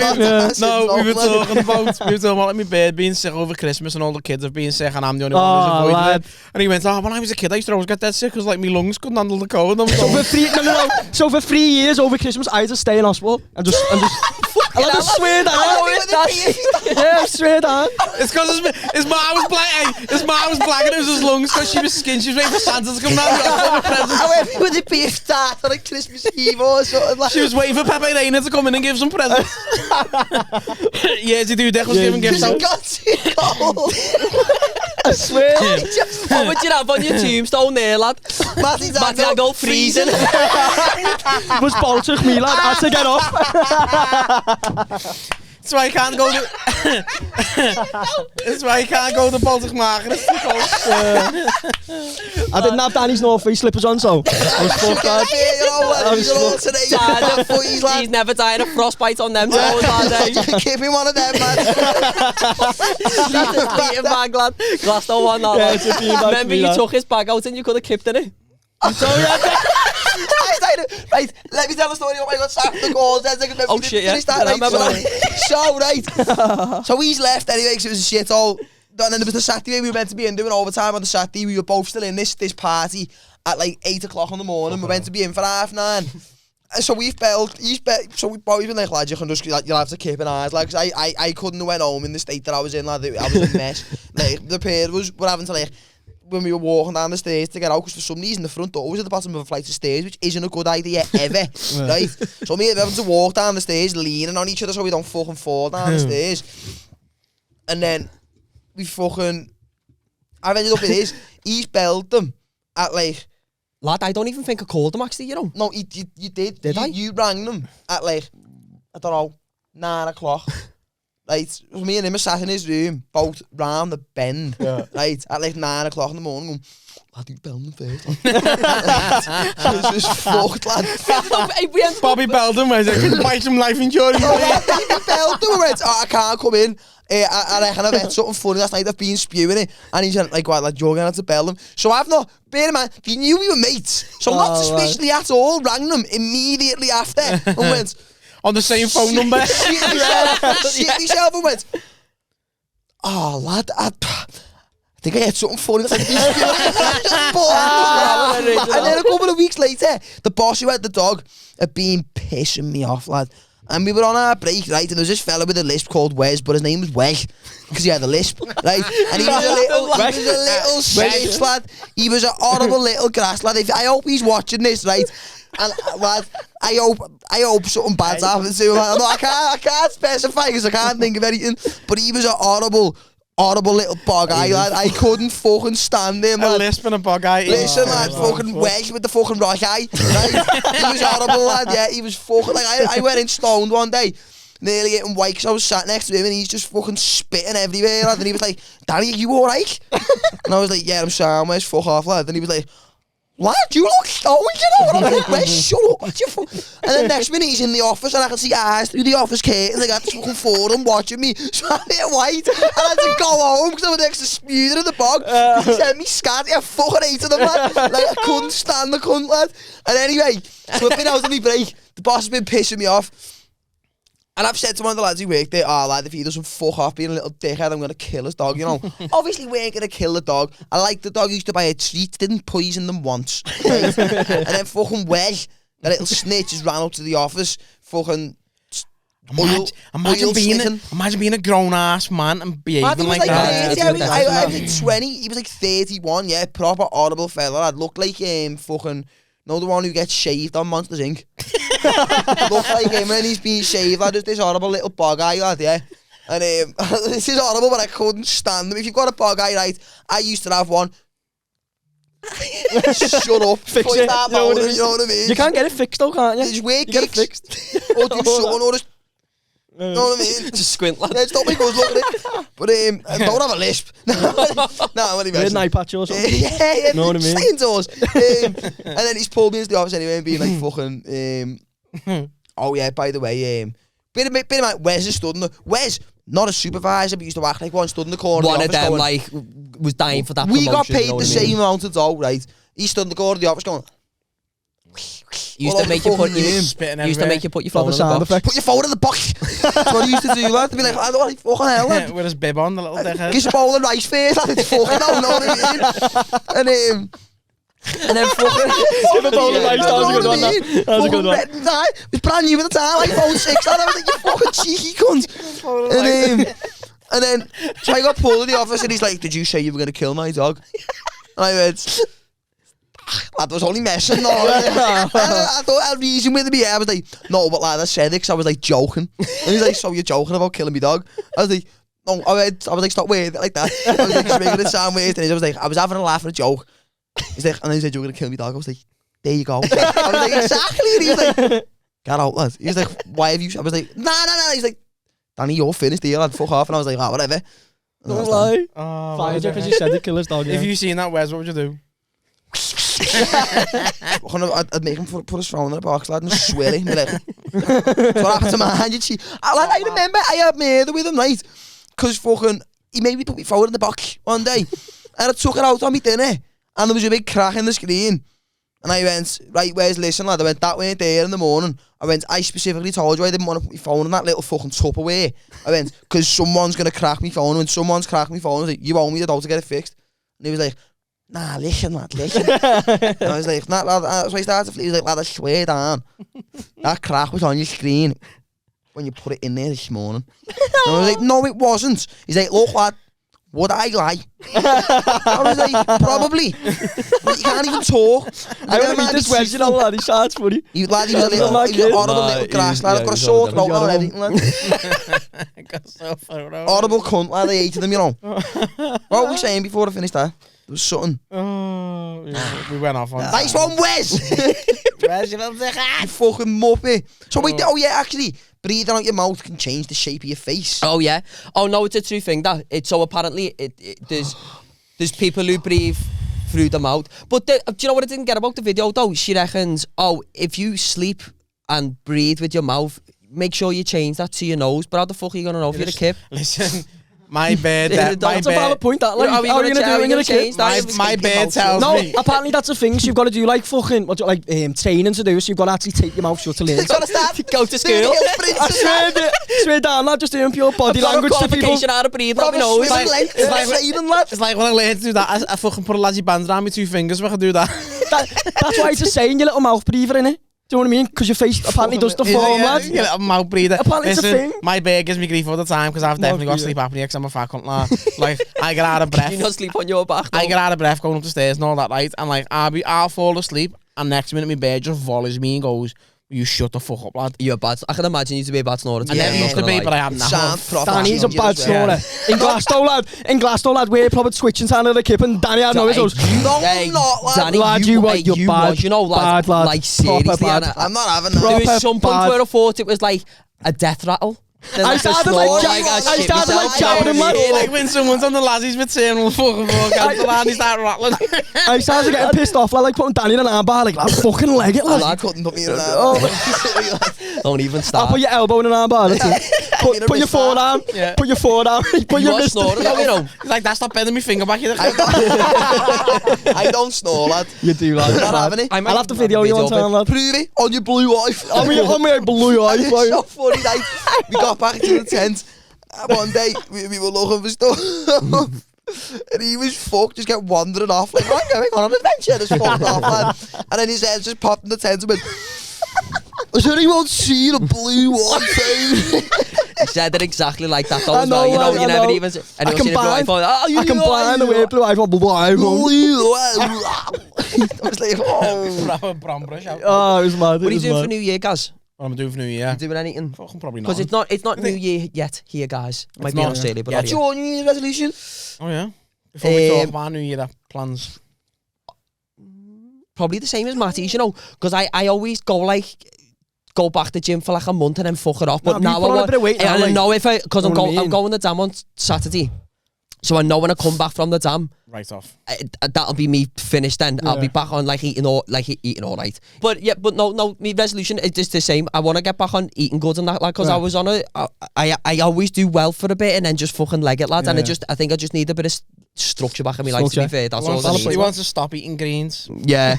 D: were talking about like my bird being sick over Christmas and all the kids have been sick and I'm the only one who's avoided it. And he went, when I was a kid, I used to always get dead sick because like my lungs couldn't handle the cold.
B: So for 3 years over Christmas, I had to stay in hospital and just. I swear that. Yeah, I swear that.
D: It's because his ma was black. His ma was black and it was his lungs because she was skinned. She was waiting for Santa to come down the October presents.
C: However, would it be a start on a Christmas Eve or something like?
D: She was waiting for Pepe Reina to come in and give some presents. Yeah, ze dude was giving gifts out.
C: Got too cold.
B: I swear.
A: What would you have on your tombstone there, lad?
C: Matty's
A: I go freezing.
B: Was baltig me, lad. I had to get off.
D: That's why I can't go to. That's why I can't go to Baltic Market. It's too cold.
B: I didn't have Danny's North Face slippers on, so I was fucked up.
A: He's never dying of frostbite on them toes, lad.
C: Give me one of them, man.
A: Beating bag, lad. Glasgow one, lad.
B: Yeah, it's a beating bag.
A: Remember you took his bag out and you could have kept in it?
C: Right, let me tell the story of what I got sacked the goals.
A: Oh shit, yeah.
C: So he's left anyway because it was a shit all. And then there was the Saturday we were meant to be in doing overtime on the Saturday. We were both still in this party at like 8 o'clock in the morning. We're meant to be in for 9:30. And so we've bailed. So we've been like, lad, you'll have to keep an eye. Like, I couldn't have went home in the state that I was in, lad. I was a mess. Like, the pair were having to like. When we were walking down the stairs to get out, because for some reason the front door was at the bottom of a flight of stairs, which isn't a good idea ever, right? So me and having to walk down the stairs, leaning on each other so we don't fucking fall down the stairs. And then I've ended up in he's belled them at like...
A: Lad, I don't even think I called them actually, you know.
C: No, you did.
A: Did I?
C: You rang them at like, I don't know, 9 o'clock. Right, me and him are sat in his room, both round the bend, right, at like 9 o'clock in the morning, going, lad, you belled them first. It was just fucked, lad.
D: Bobby belled him, I said, buy some life insurance.
C: He belled them and went, I can't come in. I reckon I've had something funny last night, I've been spewing it. And he's like, you're going to have to bell them. So I've not, bear in mind, he knew we were mates. So not suspiciously at all, rang them immediately after and went,
D: on the same phone number.
C: Shit myself and went, oh lad, I think I had something funny. Like, and then a couple of weeks later, the boss who had the dog had been pissing me off, lad. And we were on our break, right, and there was this fella with a lisp called Wes, but his name was Wes, because he had a lisp, right? And he was a little Swedish lad. He was a horrible little grass lad. I hope he's watching this, right? And lad, I hope something bad's happened to him. I can't specify because I can't think of anything. But he was a horrible little bog eye, lad. I couldn't fucking stand him, lad.
D: A lisp and a bog eye.
C: Listen, lad, fucking wedge with the fucking rock eye. Right? He was horrible, lad. Yeah, he was fucking like I went in stoned one day. Nearly getting white because I was sat next to him and he's just fucking spitting everywhere, lad. And he was like, Danny, are you alright? And I was like, yeah, I'm sorry, where's fuck off, lad? And he was like, lad, you look stoned, you know what I mean? Where's shut up, what you And then next minute he's in the office and I can see eyes through the office curtain. They got this fucking forum watching me. So I hit white and I had to go home because I was next to spewing in the bog. He sent me scat, I fucking hated them, lad. Like, I couldn't stand the cunt, lad. And anyway, so I've been out on my break. The boss has been pissing me off. And I've said to one of the lads who worked there, lad, if he doesn't fuck off being a little dickhead, I'm going to kill his dog, you know. Obviously, we ain't going to kill the dog. I like the dog used to buy a treat, didn't poison them once. Right? And then fucking Wes, the little snitch, just ran up to the office, fucking...
D: Imagine being a grown-ass man and behaving like that.
C: I was like 20, he was like 31, yeah, proper horrible fella, lad. Looked like fucking... No, the one who gets shaved on Monsters Inc. Look like him and he's being shaved, lad. Just this horrible little bog eye, lad, yeah. And this is horrible, but I couldn't stand them. If you've got a bog eye, right, I used to have one. Shut up.
B: Fix it. You know what I mean? You can't get it fixed though, can't you?
C: Just wear
B: get it fixed.
C: Or do something, or just... You know what I mean?
A: Just squint, lad.
C: Yeah, stop me because look at it. But I don't have a lisp. No, I'm only
B: messing. An eye patch or something.
C: Yeah,
B: know what I mean?
C: Saying to us. And then he's pulled me into the office anyway and being like fucking... oh yeah, by the way, bit of my Wes is stood in the... Wes, not a supervisor, but used to act like one, stood in the corner.
A: One
C: the
A: of them,
C: going,
A: like, was dying for that
C: we
A: promotion.
C: got paid
A: you know
C: the
A: what I mean?
C: same amount of dough, right? He stood in the corner of the office going...
A: Used to make you put
D: spitting
A: used to make you put your phone in the
B: sound
A: box.
B: effect.
C: Put your phone in the box. That's what he used to do, lad. To be like, I don't fucking hell, lad.
D: with his bib on, the little dickhead.
C: Get a bowl of rice first, lad. It's fucking out, know what I mean? And then fucking...
B: Give a bowl of rice, that was a good one. That was a good one.
C: Red and tie. It was brand new at the time, like phone 6, lad. I was like, you fucking cheeky cunt. And then, so I got pulled in the office and he's like, did you say you were going to kill my dog? And I went... Lad, I was only messing. No. I thought I'd reason with me. I was like, no, but lad, I said it because I was like joking. And he's like, so you're joking about killing me dog? I was like, no, I was like, stop wearing it like that. I was like, just making it sound weird. And I was like, I was having a laugh and a joke. He's like, and then he said, you were going to kill me dog. I was like, there you go. I was like, exactly. And he was like, get out, lad. He was like, why have you? I was like, nah. He's like, Danny, you're finished here, lad. Fuck off. And I was like, whatever.
B: Don't lie.
D: Oh,
B: Fired you because you said the killer's dog.
D: if you seen that, Wes, what would you do?
C: I'd make him put his phone in a box, lad, and swear him. Like, that's what happened to my hand. I remember I had murder with him, right? Because fucking, he made me put my phone in the box one day, and I took it out on my dinner, and there was a big crack in the screen. And I went, right, where's listen, lad? I went, that weren't there in the morning. I went, I specifically told you I didn't want to put my phone in that little fucking Tupperware. I went, because someone's going to crack my phone. When someone's cracked my phone, I was like, you owe me the dough to get it fixed. And he was like, nah, listen, lad, listen. And I was like, nah, lad, so I started to flee. He was like, lad, I swear down, that crack was on your screen when you put it in there this morning. And I was like, no, it wasn't. He's like, look, lad, would I lie? I was like, probably. But you can't even talk.
B: I want to meet this Wes, you know, lad. He sounds funny.
C: He was a horrible little grass lad. I've got a short throat and everything, lad. Horrible cunt, lad. I hated him, you know. What were we saying before I finished that? There was something.
D: Oh, yeah, we went off on that.
C: Nice one, Wes!
D: Wes, you
C: fucking muppet. So wait, oh yeah, actually, breathing out your mouth can change the shape of your face.
A: Oh yeah. Oh no, it's a true thing. That it's so apparently there's people who breathe through the mouth. But do you know what I didn't get about the video though? She reckons, oh, if you sleep and breathe with your mouth, make sure you change that to your nose. But how the fuck are you gonna know if you're a kid?
D: Listen, my bed.
B: That's a valid point. That like,
A: how are you gonna do when you're a kid?
D: My bed tells
B: No,
D: me.
B: apparently that's a thing. So you've got to do like fucking training to do. So you've got to actually take your mouth shut to learn.
C: You've got to start.
A: Go to school.
B: I swear down, lad, just doing pure body language to people.
A: How to breathe out my nose.
D: It's like when I learned to do that, I fucking put a ladgy band around my 2 fingers when I do that.
B: That's why it's a saying, your little mouth breather, innit? Do you know what I mean? Because your face apparently does the form, lad.
D: Yeah, mouth breather.
B: Apparently it's a thing.
D: My bed gives me grief all the time because I've definitely got sleep apnea because I'm a fat cunt, lad. Like, I get out of breath.
A: You not sleep on your back?
D: I get out of breath going up the stairs and all that, right? And like, I'll fall asleep and next minute my bed just volleys me and goes, you shut the fuck up, lad.
A: You're bad. I can imagine you to be a bad snorer.
D: I never used to be, but I am now.
B: Danny's a bad snorer. In Glasgow, lad, we're probably switching to another kip and Danny had no results.
C: No, I'm not, lad.
A: Danny,
B: lad,
A: you
B: bad.
A: You know, lad, like seriously,
C: I'm not having that.
A: There was some point where I thought it was like a death rattle.
B: I started like jabbing him, lad.
D: Like when someone's on the laddies with terminal fucking cancer, lad, he started rattling.
B: I started getting pissed off, like putting Danny in an armbar, like, lad, fucking leg it, lad.
C: Lad couldn't put me in an armbar.
A: Don't even start.
B: I'll put your elbow in an armbar, put your forearm, put your forearm, put your wrist.
A: You know.
D: Like, that's not bending my finger back here.
C: I don't snore, lad.
B: You do, lad.
C: I'm not having it.
B: I'll have to video you one time, lad.
C: Prove it on your blue Wi-Fi.
B: On my blue
C: It's
B: Wi-Fi.
C: so funny, like, we got back to the tent one day, we were looking for stuff. And he was fucked, just kept wandering off, like, I'm going on an adventure, just fucked off, lad. And then his head just popped in the tent and went, has anyone seen a blue one thing?
A: He said it exactly like that though.
B: I know,
A: you know,
B: I
A: you never
B: know.
A: even. I combine
B: the word blue iPhone, blue iPhone.
C: I was like, oh.
D: Brombrush out.
B: Oh, it was mad.
A: What are you doing for New Year, guys?
D: What am I doing for New Year?
A: You doing anything?
D: Fucking probably not.
A: Because it's not New Year yet here, guys. It might be in
D: not,
A: Australia, but
C: What's your New Year's resolution?
D: Oh yeah. Before we talk about New Year plans.
A: Probably the same as Matty's, you know, because I always go back to the gym for like a month and then fuck it off. But now I know if because I'm going to Dam on Saturday, So I know when I come back from the dam,
D: Right off.
A: that'll be me finished then. I'll be back on like eating all right. But yeah, but no, my resolution is just the same. I want to get back on eating good and that, like, because I was on it. I always do well for a bit and then just fucking leg it, lads. And I think I just need a bit of structure back in my life, to be fair. That's all I need.
D: He wants to stop eating greens.
A: Yeah.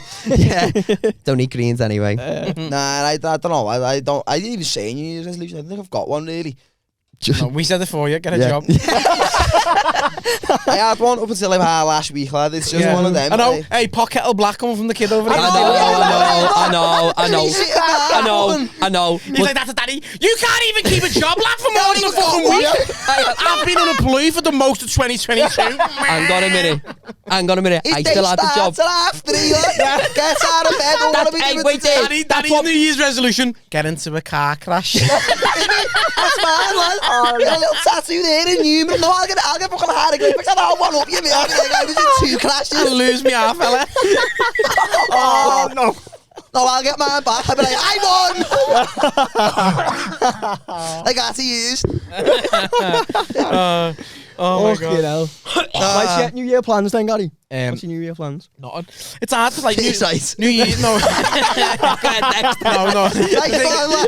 A: Don't eat greens anyway.
C: Nah, I don't know. I didn't even say a New Year's resolution. I don't think I've got one really.
D: No, we said it for you. Get a job.
C: I had one up until last week, lad. It's just one of them.
D: I know. Hey, pot kettle black coming from the kid over there.
A: I know.
D: He's like, that's a daddy. You can't even keep a job, lad, for more than a fucking week. I've been unemployed for the most of 2022.
A: Hang on a minute. I still had the job.
C: After he gets out of bed.
D: Daddy's New Year's resolution. Get into a car crash.
C: That's fine, lad. Oh, you got a little tattoo there in you. No, I'll get fucking hieroglyphics. I don't one up you, man. I was in 2 crashes.
D: I'll lose me half, fella.
C: Oh, no. No, I'll get mine back. I'll be like, I won! I got to use.
D: Oh my God.
B: Hell. Right, get New Year plans then, Gary. What's your New Year plans?
D: Not. It's hard because like New Year. No.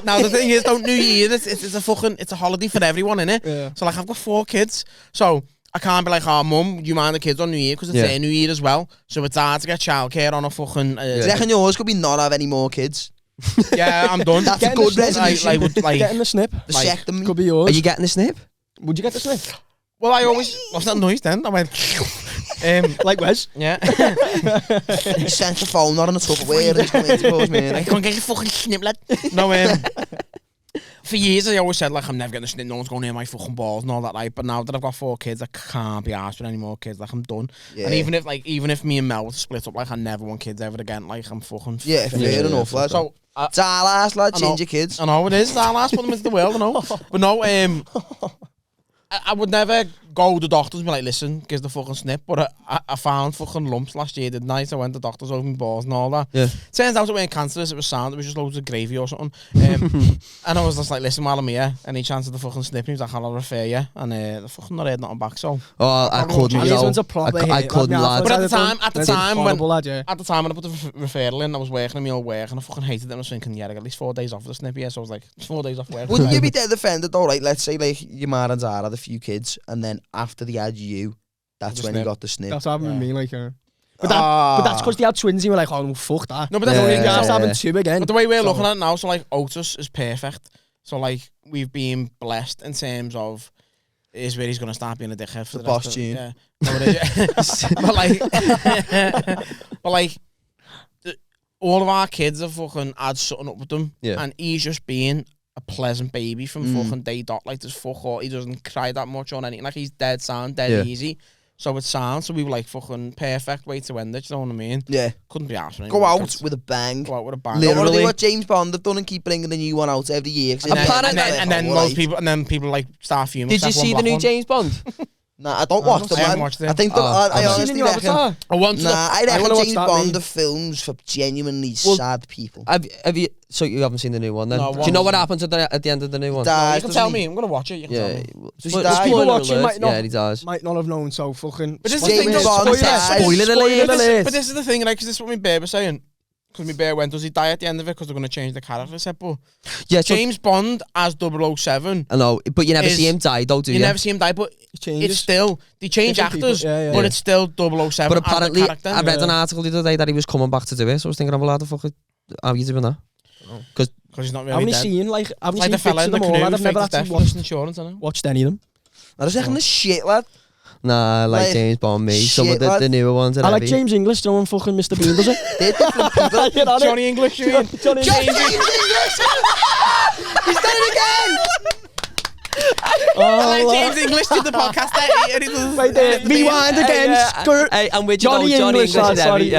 D: No. The thing is, though, New Year it's a holiday for everyone, innit?
B: Yeah.
D: So like I've got 4 kids, so I can't be like, oh mum, you mind the kids on New Year because it's their New Year as well. So it's hard to get childcare on a fucking.
C: Do you reckon yours could be not have any more kids?
D: Yeah, I'm done.
C: That's a good resolution.
B: Getting the snip.
C: Vasectomy.
B: Could be yours.
A: Are you getting the snip?
B: Would you get the snip?
D: Well, I always. What's that noise then? I went.
B: Like Wes.
D: Yeah.
C: He sent the phone not on the Tupperware and he's coming into close me.
D: I can't get your fucking snip, lad. No, for years I always said like I'm never getting a snip, no one's going near my fucking balls and all that, like. But now that I've got 4 kids, I can't be arsed with any more kids. Like I'm done. Yeah. And even if me and Mel were to split up, like I never want kids ever again. Like I'm fucking.
C: Yeah, fair enough, lad. So it's our last, lad. Change your kids.
D: I know it is. It's our last. Put them into the world. I know. But no, I would never go to the doctors and be like, listen, give the fucking snip. But I found fucking lumps last year, didn't I? So I went to the doctors over my balls and all that. Yeah. Turns out it weren't cancerous, it was sound. It was just loads of gravy or something. And I was just like, listen, while I'm here, any chance of the fucking snip? He was like, I'll refer you. And I fucking not heard nothing back, so.
A: Oh, I couldn't,
B: I couldn't,
A: lad.
D: But at the time when I put the referral in, I was working in my old work and I fucking hated it. I was thinking, yeah, I got at least 4 days off for the snip, yeah. So I was like, 4 days off work.
C: Wouldn't you be dead offended though, like, let's say like your ma and Zara had a few kids and then after they had you, that's when you got the snip.
B: That's happened with me, like, but that's because they had twins and you were like, oh, no, fuck that.
D: No, but that's only
B: just having 2 again.
D: But the way we're looking at it now, so like Otis is perfect. So like we've been blessed in terms of is where he's gonna start being a dickhead for the
C: boss
D: rest
C: tune.
D: Yeah. but like all of our kids have fucking had something up with them, and he's just being a pleasant baby from fucking day dot. Like there's fuck all, he doesn't cry that much on anything. Like he's dead sound, dead easy. So it sounds, so we were like fucking perfect way to end it, you know what I mean? Yeah. Couldn't be arsed.
C: Go out with a bang. Literally what James Bond have done and keep bringing the new one out every year.
D: And then most people, like start fuming.
A: Did you see the new James Bond?
C: Nah, I don't watch them, man. I think I honestly reckon. I reckon James Bond the films for genuinely sad people.
A: Have you? So you haven't seen the new one then? No, do you know what happens at the end of the new one?
D: You can tell me. I'm gonna watch it. You can tell me.
B: People watching might not have known. So fucking.
D: But this is the thing.
A: Spoiler alert.
D: But this is the thing, like, because this is what my bear was saying. Because my bear went, does he die at the end of it? Because they're going to change the character. I said, but James Bond as 007.
A: I know, but you never see him die, though, do you?
D: You never see him die, but it's still, they change actors, but it's still 007.
A: But apparently, I read an article the other day that he was coming back to do it, so I was thinking, how the fuck are you doing that? Because
D: he's not really
B: I've only
D: dead.
B: seen, like, I've
D: like
B: seen bits of them all, I've never actually watched any of them.
C: I was reckon the shit, lad.
A: Nah, I like James Bond, me. Some of the newer ones.
B: I like James English, no one fucking Mr. Bean, does it?
C: They're different people.
D: Johnny English, you mean?
C: Johnny English! He's done it again!
D: James English did the podcast
B: right there. Rewind again.
A: Hey, and with
B: Johnny English.
A: Sorry,
C: Johnny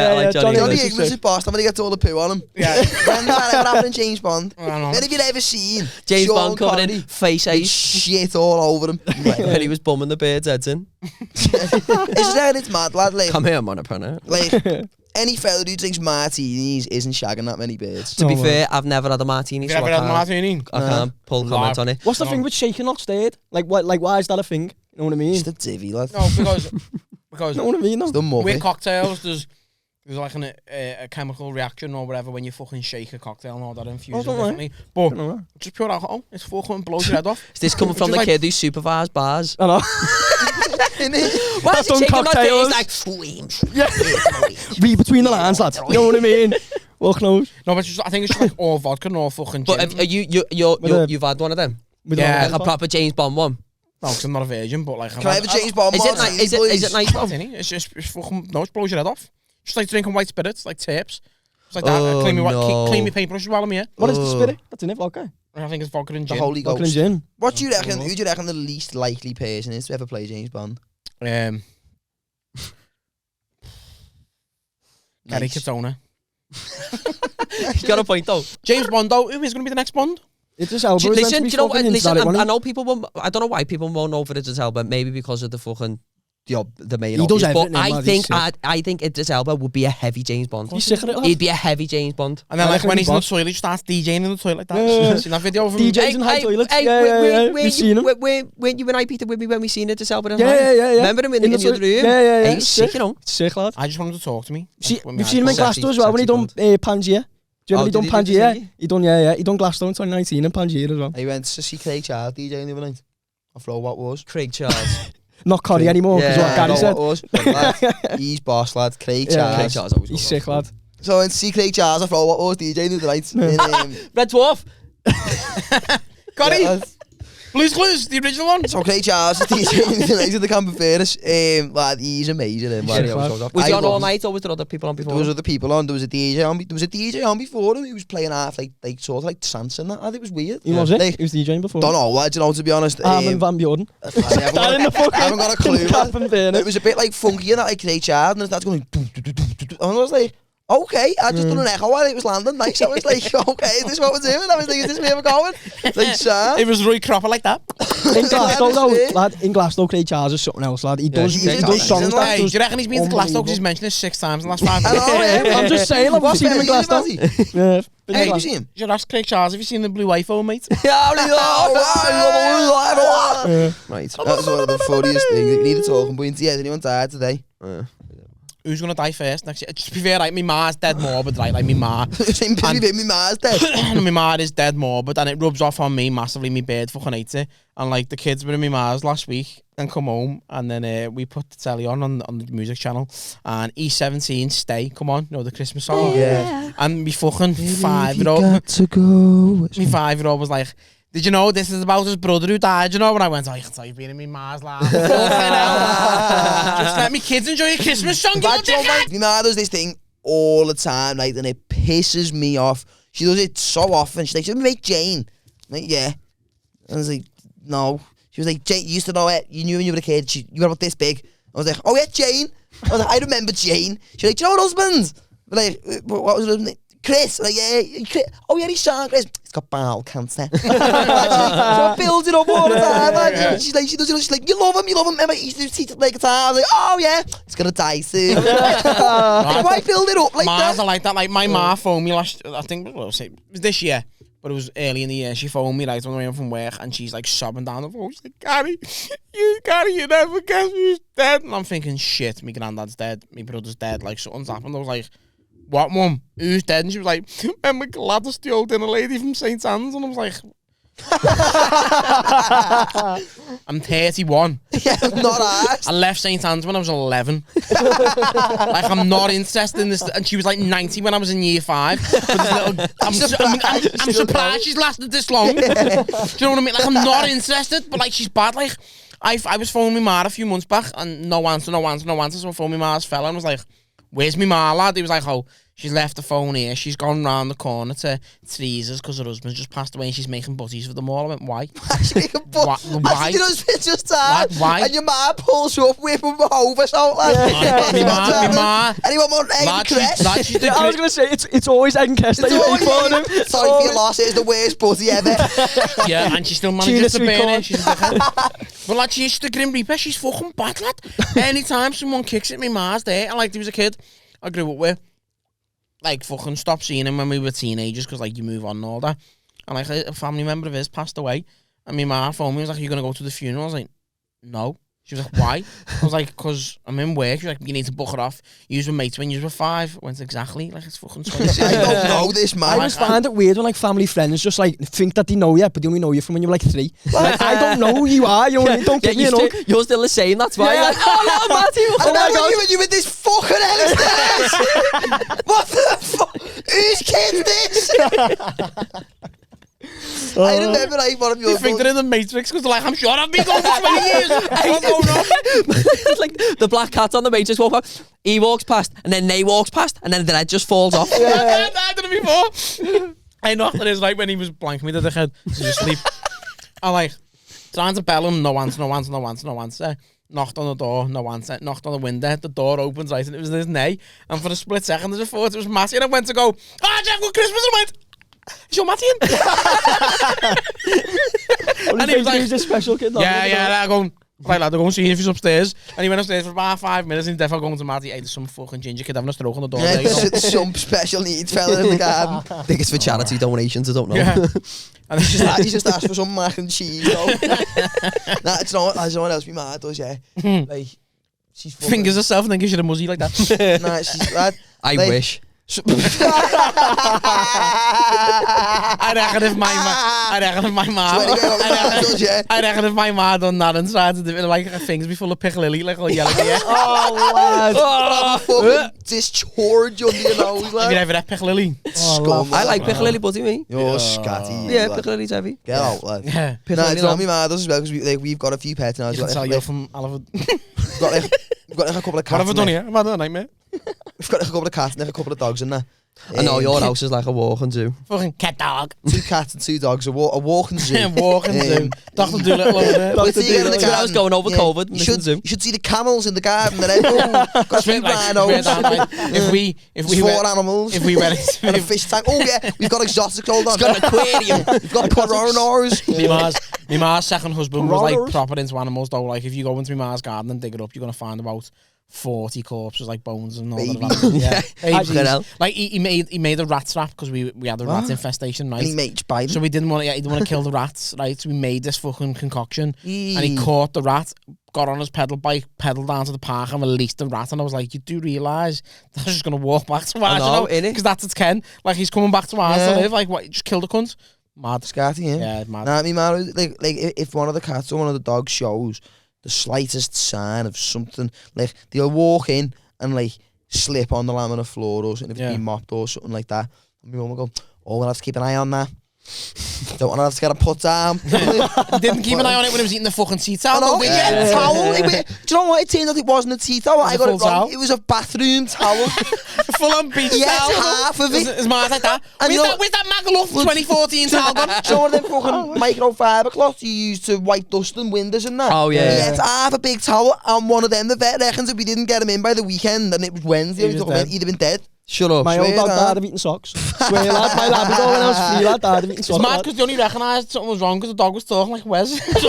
C: English is boss. I'm gonna get all the poo on him. Yeah. When that ever happened in James Bond? Then have you ever seen
A: James Bond covered in face ace
C: shit all over him
A: when he was bumming the birds' heads in?
C: It's mad, lad. Like,
A: come here, Monoprana.
C: Like, any fella who drinks martinis isn't shagging that many birds.
A: To be fair, I've never had a martini.
D: Have you ever had a martini?
A: I can't pull comment on it.
B: What's the thing with shaking not stirred? Like, why is that a thing? You know what I mean?
C: Just a divvy, lad.
D: No, because
B: You know what I mean?
C: It's the muffy.
D: with cocktails, there's like a chemical reaction or whatever when you fucking shake a cocktail and all that infusion
B: don't worry.
D: differently. But just pure alcohol, it's fucking blows your head off.
A: Is this coming from the kid who supervised bars?
B: I know.
A: Why
B: That's
A: is he
B: on
A: shaking
B: cocktails.
A: like this?
B: Read between the lines, lads. You know what I mean? Walk close.
D: No, but I think it's just like all vodka and all fucking gin.
A: But you've had one of them?
D: Yeah.
A: Like a proper James Bond one?
D: No, because I'm not a virgin, but like...
C: Can I have a James Bond
A: Is it nice, bro?
D: It's just fucking... No, it blows your head off. Just like drinking white spirits, like tapes. It's like that. Clean me paintbrushes while I'm here.
B: What is the spirit? That's in it, vodka.
D: I think it's vodka and
C: The
D: gin.
C: Holy
B: Vodka and
C: Ghost.
B: gin.
C: What do you reckon? Who do you reckon the least likely person is to ever play James Bond?
D: Gary
C: Nice.
D: Katona.
A: He's got a point though.
D: James Bond, though, who is going to be the next Bond?
B: Idris Elba is meant
A: Listen,
B: to
A: do
B: be
A: you know
B: fucking
A: what?
B: hinted
A: Listen,
B: at it, wasn't
A: I
B: he?
A: know people won't, I don't know why people won't know for Idris Elba, maybe because of the fucking the main
B: He does
A: obvious, but
B: everything, man,
A: I think Idris Elba would be a heavy James Bond.
B: He's sick of it, lad.
A: He'd be a heavy James Bond.
D: And then
B: I
D: like
B: reckon
D: when
B: he
D: he's in the
B: boss.
D: toilet, he starts DJing in the toilet like that.
B: Yeah.
D: Seen that video of him?
B: DJs in high toilets. Yeah. We've seen him.
A: Weren't you and I, Peter, with me when we seen Idris Elba in
B: Yeah.
A: Remember him in the other room?
B: Yeah.
A: He's sick, you know.
B: Sick, lad.
D: I just want him to talk to me.
B: We've seen him in
A: Sexy-
B: Glasgow as well when he done
A: sexy
B: Pangea. Do you remember
A: Oh,
B: he done
A: did he do
B: Pangea?
A: Pangea?
B: He done, He done Glasgow in 2019 and Pangea as well.
C: He went to see Craig Charles DJing the other night. I forgot what was.
A: Craig Charles.
B: Not Corrie anymore, because what Gary said.
C: What was. He's boss, lad. Craig
B: Yeah.
C: Charles.
A: Craig Charles always
B: He's
A: goes
B: sick,
A: on.
B: lad.
C: So I went to see Craig Charles. I forgot what was DJing the other night.
A: Red Dwarf.
D: Got
C: Yeah,
D: it? Blue's Clues, the original one.
C: So Craig Charles is DJing the night at the Camp of Fairness. Lad, he's amazing. Lad.
B: Sick, lad.
A: Was he on
C: love
A: all
C: him.
A: night or was there other people on before?
C: There was other people on. There was a DJ on. There was a DJ on before him. He was playing half like sort of like trance and that. I think it was weird.
B: He was it?
C: Like,
B: He was DJing before.
C: don't know. What do you know? To be honest,
B: Armin Van Buren.
C: I haven't
B: in the fucking
C: I haven't got a clue.
B: Camp
C: Man.
B: and Fairness.
C: It was a bit like funky and that, like Craig Charles, and it started going. And I was like, okay, I just done an echo while it was landing. Nice. I was like, okay, is this what we're doing? I was like, is this where we're going? Like, sir.
D: It was Roy Cropper like that.
B: In Glasgow, though,
C: Yeah.
B: lad, in Glasgow, Craig Charles is something else, lad. He does
C: he's
B: songs
C: amazing,
B: that
D: Hey, do
B: does
D: you reckon he's been to Glasgow because he's
B: unbelievable.
D: mentioned it 6 times in the last 5
C: I
D: minutes?
C: know, yeah.
B: I'm just saying, I've seen him in Glasgow. Yeah.
C: Hey, you see him?
D: You should ask Craig Charles if you've seen the blue iPhone, mate.
B: Yeah.
A: Right.
C: That was one of the funniest things. You need a talking point. Yeah, anyone died today?
D: Who's going to die first next year? Just to be fair, like, my ma's dead morbid, right? Like, my ma.
C: Same pity with me, Mars dead.
D: My ma is dead morbid, and it rubs off on me massively. My bird fucking hates it. And, like, the kids were in my ma's last week and come home, and then we put the telly on the music channel, and E17, Stay, come on, you know, the Christmas song.
C: Yeah.
D: And me fucking 5-year-old,
C: to go.
D: me 5-year-old was like, did you know this is about his brother who died, you know? And I went, oh, you can tell you've been in me ma's lap. Just let me kids enjoy your Christmas song, you little dickhead.
C: My ma does this thing all the time, like, and it pisses me off. She does it so often. She's like, should we make Jane? I'm like, yeah. And I was like, no. She was like, Jane, you used to know it. You knew when you were a kid. You were about this big. I was like, oh yeah, Jane. I was like, I remember Jane. She's like, do you know what husband's? But like, what was her husband? Chris. Like, yeah, Chris. Oh yeah, he's Sean Chris. He's got bowel cancer. So it builds it up all the time. Like, she's like, she does it. She's like, you love him. Remember, he used to teach him like a time. I was like, oh yeah, he's gonna die soon. Like, why build it up like
D: Ma's
C: that?
D: are like that. Like, my ma phoned me last, I think, well, it was this year, but it was early in the year. She phoned me, like, on the way home from work, and she's, like, sobbing down the phone. She's like, Gary, you never guess who's dead. And I'm thinking, shit, my granddad's dead, my brother's dead, like, something's happened. I was like, what, mum? Who's dead? And she was like, remember Gladys, the old dinner lady from St. Anne's? And I was like, I'm 31.
C: Yeah, I'm not asked.
D: I left St. Anne's when I was 11. Like, I'm not interested in this. And she was like 90 when I was in year 5. But I'm surprised she's lasted this long. Do you know what I mean? Like, I'm not interested, but like, she's bad. Like, I was phoning my ma a few months back, and no answer. So I phoned my ma's fella and was like, where's my ma, lad? He was like, oh, she's left the phone here. She's gone round the corner to Teresa's because her husband's just passed away and she's making butties for them all. I went, why?
C: Actually,
D: Why?
C: your husband just died.
D: Lad, why?
C: And your ma pulls you up with him over so like.
D: My ma.
C: Anyone want egg and cress?
D: Lad, she's the
B: I was going to say, it's always egg and cress that you make for him.
C: Sorry for your loss, it's the worst butty ever.
D: Yeah, and she still manages to
B: Tuna
D: burn
B: sweet
D: it. She's a dickhead. But like, she's the Grim Reaper. She's fucking bad, lad. Anytime someone kicks at me, ma's there. And like, there was a kid I grew up with. Like, fucking stopped seeing him when we were teenagers because, like, you move on and all that. And, like, a family member of his passed away. And my ma phoned me, was like, are you going to go to the funeral? I was like, no. She was like, why? I was like, because I'm in work. She was like, you need to book it off. You were mates when you were 5. I went, exactly. Like, it's fucking 26.
C: I don't know this, man.
B: I just find it weird when like family friends just like think that they know you, but they only know you from when you were like 3. Like, I don't know who you are. You know, don't give me an hug.
A: You're still the same, that's why.
B: Yeah.
A: Like, oh, no, Matthew.
C: I remember you when you were this fucking Ellis. What the fuck? Whose kid's this? I remember like one of your...
D: You think they're in the Matrix because they're like, I'm sure I've been going for 20 years. What's going on?
A: It's like the black cat on the Matrix walk past. He walks past, and then they walks past, and then the head just falls off.
D: I did it before. I knocked on his like when he was blanking me to the head to just sleep. I like trying to bell him, no answer. Knocked on the door, no answer. Knocked on the window, the door opens, right, and it was this nay. And for a split second, I just thought it was Matty, and I went to go, Jeff, good Christmas, and I went, is your Matty in?
B: And he was like, he's a special kid.
D: Yeah, I go, right lad, I'll go and see if he's upstairs. And he went upstairs for about 5 minutes, and he's definitely going to Matty, hey, there's some fucking ginger kid having a stroke on the door.
C: Yeah,
D: There you go.
C: some special needs fella in the garden.
A: I think it's for charity donations, I don't know.
D: Yeah. And
C: He's just asked for some mac and cheese, though. Nah, it's not, as someone else my ma does, yeah. Like, she's fucking...
D: fingers herself and then gives you the muzzy like that.
C: Nah, she's... Lad,
A: I
C: like,
A: wish.
D: I reckon if my ma done that and tried to do it like her fingers be full of pickle lily, like all yellow. Yeah.
B: Oh, lad.
C: fucking discharge under your nose,
D: Have you
C: lad.
D: ever had pickle lily?
C: Scum,
A: I like pickle lily buddy, me.
C: You're scatty.
A: Yeah,
C: lad.
A: pickle lily's heavy.
C: Get out, lad.
D: Yeah.
C: Nah, it's not me ma does as well, because we've got a few pets now.
D: You can tell you're from Oliver.
C: We've got like a couple of cats.
D: What have I
C: in
D: done
C: there.
D: here? I've had a nightmare.
C: We've got like a couple of cats and like a couple of dogs in there.
A: I know, your house is like a walking zoo.
D: Fucking cat dog.
C: 2 cats and 2 dogs, a walking zoo.
D: Walking zoo. Dr. Doolittle over there.
C: But see, in the
A: That's where I was going over COVID.
C: You should see the camels in the garden. They're got a few rhinos.
D: If we
C: 4 animals.
D: If we went
C: And a fish tank. Oh yeah, we've got exotics. Hold on.
A: It's got an aquarium.
C: We've got coroners.
D: my ma's second husband was like proper into animals though. Like if you go into my ma's garden and dig it up, you're gonna find about 40 corpses, like bones and all that. Yeah, babies. Like he made a rat trap because we had a rat infestation, right?
C: And he made biting.
D: So we didn't want to kill the rats, right? So we made this fucking concoction, and he caught the rat, got on his pedal bike, pedaled down to the park, and released the rat. And I was like, you do realise that's just gonna walk back to ours, you know? Because that's its Ken. Like he's coming back to ours to live. Like what? You just killed the cunt. Mad.
C: Scatty, yeah.
D: Yeah, mad.
C: Nah, me man, like if one of the cats or one of the dogs shows the slightest sign of something, like they'll walk in and like slip on the laminate floor or something, if it's been mopped or something like that. And my mum will go, oh, we'll have to keep an eye on that. Don't want to have to get a put down.
D: Didn't keep an eye on it when he was eating the fucking tea towel.
C: No, yeah, towel. Do you know what? It turned out it wasn't a tea towel. I got it wrong. It was a bathroom towel.
D: Full on beach towel.
C: Half of it.
D: His man's like that. Where's that Magaluf 2014 towel gone?
C: So one of them fucking microfiber cloths you use to wipe dust and windows and that.
A: Oh, yeah.
C: Yeah, it's half a big towel, and one of them, the vet reckons if we didn't get him in by the weekend, and it was Wednesday, he'd have been dead.
A: Shut up.
B: My old dog died of eating socks. Swear, lad, my Labrador when I was 3, lad, died of eating socks.
D: It's mad because they only recognised something was wrong because the dog was talking like Wes.
C: It was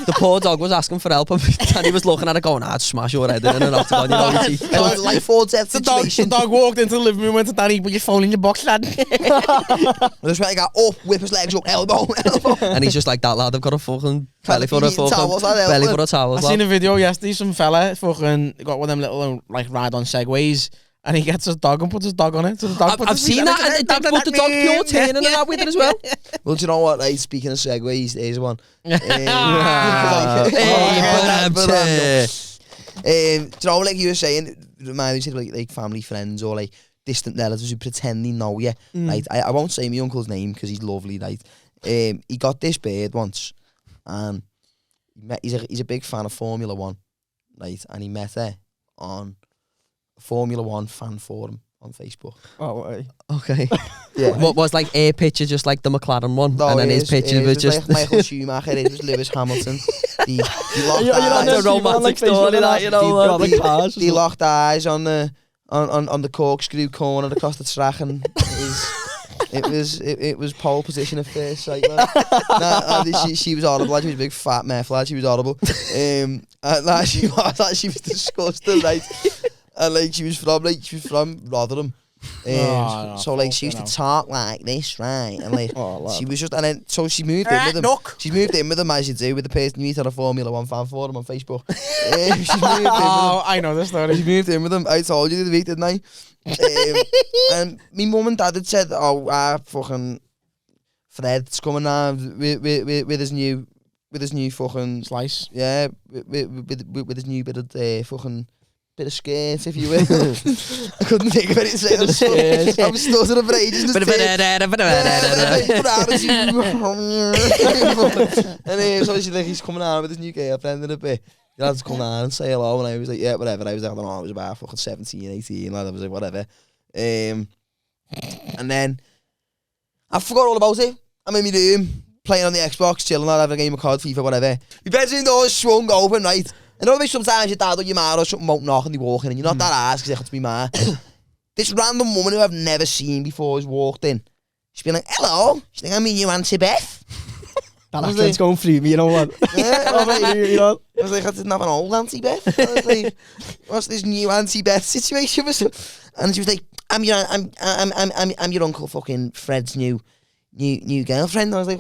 A: The poor dog was asking for help, and he was looking at it going, I'd smash your head in an octagon, you know.
C: life or death situation.
D: The dog walked into the living room, went to Danny, put your phone in your box, lad.
C: Just went like, oh, whip his legs up, elbow.
A: And he's just like, that lad, I've got a fucking belly for a towels.
D: I seen a video yesterday, some fella fucking got one of them little like ride on segways, and he gets his dog and puts his dog on it. So the dog
A: I've seen that, and they put the dog pure turning and that with it as well.
C: Well, do you know what? Like, speaking of segways, here's one.
A: Do you
C: know, like you were saying, remind me of like family friends or like distant relatives who pretend they know you. Right? I won't say my uncle's name because he's lovely. Right? He got this bird once, and he's a big fan of Formula 1. Right, and he met her on a Formula 1 fan forum on Facebook.
B: Oh, right.
A: Okay.
C: Yeah.
A: What was like a picture just like the McLaren one?
C: No,
A: and then his picture was just...
C: like Michael Schumacher, it was Lewis Hamilton. He locked
B: You're not
C: eyes.
A: a romantic story, that, you know.
C: He locked eyes on the corkscrew corner across the track, and it was pole position at first sight. She was horrible. She was a big fat meth lad. She was horrible. And she was disgusting, right? And like she was from Rotherham, So like she used to talk like this, right? And like she was just, and then so she moved in with him. She moved in with him as you do with the person you meet on a Formula 1 fan forum on Facebook. She moved in with him.
D: I know the story.
C: She moved in with him. I told you the week, didn't I? And my mum and dad had said, "Oh, fucking Fred's coming now with his new fucking
D: Slice.
C: yeah, with his new bit of fucking." Bit of skirt, if you will. I couldn't think of anything to say. I was stuttering for ages. And so he's coming out with his new girlfriend in a bit. You had to come down and say hello, and I was like, yeah, whatever. I was like, I don't know, I was about fucking 17, 18, lad. I was like, whatever. And then I forgot all about it. I'm in my room, playing on the Xbox, chilling, having a game of COD, FIFA, whatever. My bedroom door's swung open, right? And always sometimes your dad or your ma or something won't knock and they walk in and you're not that ass because it's me ma. This random woman who I've never seen before has walked in. She's been like, hello. She's like, I'm your Auntie Beth.
B: That accent's going through me, you know what?
C: Yeah, I was like, I didn't have an old Auntie Beth. I was like, what's this new Auntie Beth situation? And she was like, I'm your uncle fucking Fred's new girlfriend. I was like,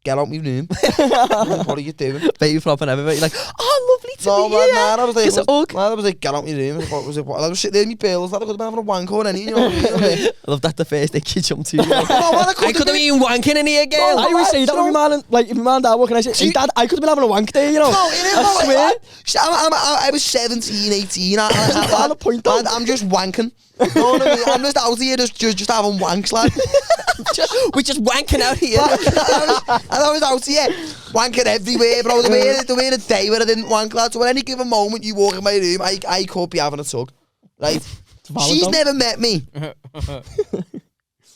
C: get out my room. What are you doing?
A: Baby flopping everywhere. You're like, oh, lovely to meet you.
C: I was like, get out my room. What was it? I was sitting there in my pills. I could have been having a wank or anything. You know what I mean?
A: I love that the first thing you jump to. I could have been wanking in here, girl.
B: I always say that with my man, like if my man and dad walk and I say, hey dad, I could have been having a wank there, you know.
C: No, I swear. I was 17, 18. I'm just wanking. You know what I mean? I'm just out here just having wanks, lad.
A: We're just wanking out here.
C: I was out here wanking everywhere, bro. There were a day where I didn't wank, lad. So at any given moment you walk in my room, I could be having a tug. Right? She's never met me.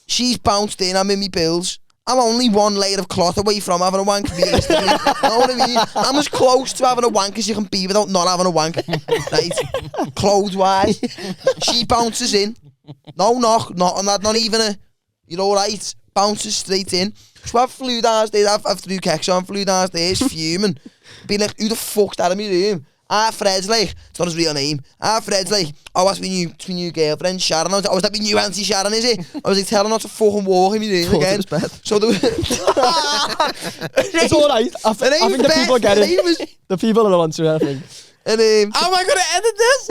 C: She's bounced in, I'm in my pills. I'm only one layer of cloth away from having a wank. Realistically. You know what I mean? I'm as close to having a wank as you can be without not having a wank. Right? Clothes-wise. She bounces in. No knock, not even a, you're alright. Bounces straight in. So I flew downstairs, I've threw keks on, flew downstairs, fuming. Being like, who the fuck's that in my room? Fred's like, it's not his real name. Fred's like, oh, that's my new girlfriend, Sharon. I was like, that my new auntie Sharon, is it? I was like, tell her not to fucking walk in my room again. So there was...
B: It's alright. I think the people get it. The people are the ones who I think.
C: And
D: how am I going to edit this?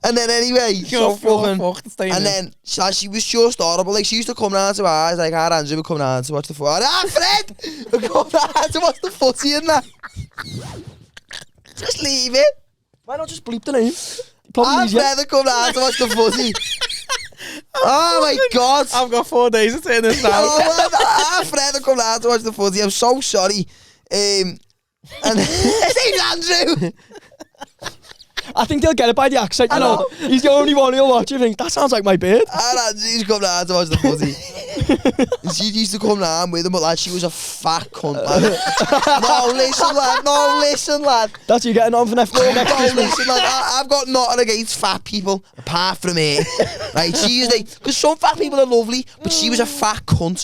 C: And then anyway, so fucking... And then she was just horrible. Like, she used to come round to ours, like our Andrew would come round to watch the footy. Fred! Would come round to watch the footy and that. Just leave it.
B: Why not just bleep the name?
C: I'd rather come round to watch the footy. Oh my God.
D: I've got 4 days to say this now.
C: I'd rather come round to watch the footy. I'm so sorry. And his name's Andrew.
B: I think they'll get it by the accent, you know. He's the only one who'll watch it and think, that sounds like my beard.
C: And Andrew's come round to watch the footy. And she used to come round with him, but lad, she was a fat cunt, lad. No, listen, lad.
B: That's you getting on for next Christmas.
C: Listen, lad, I've got nothing against fat people, apart from her. Right, she is like, because some fat people are lovely, but she was a fat cunt.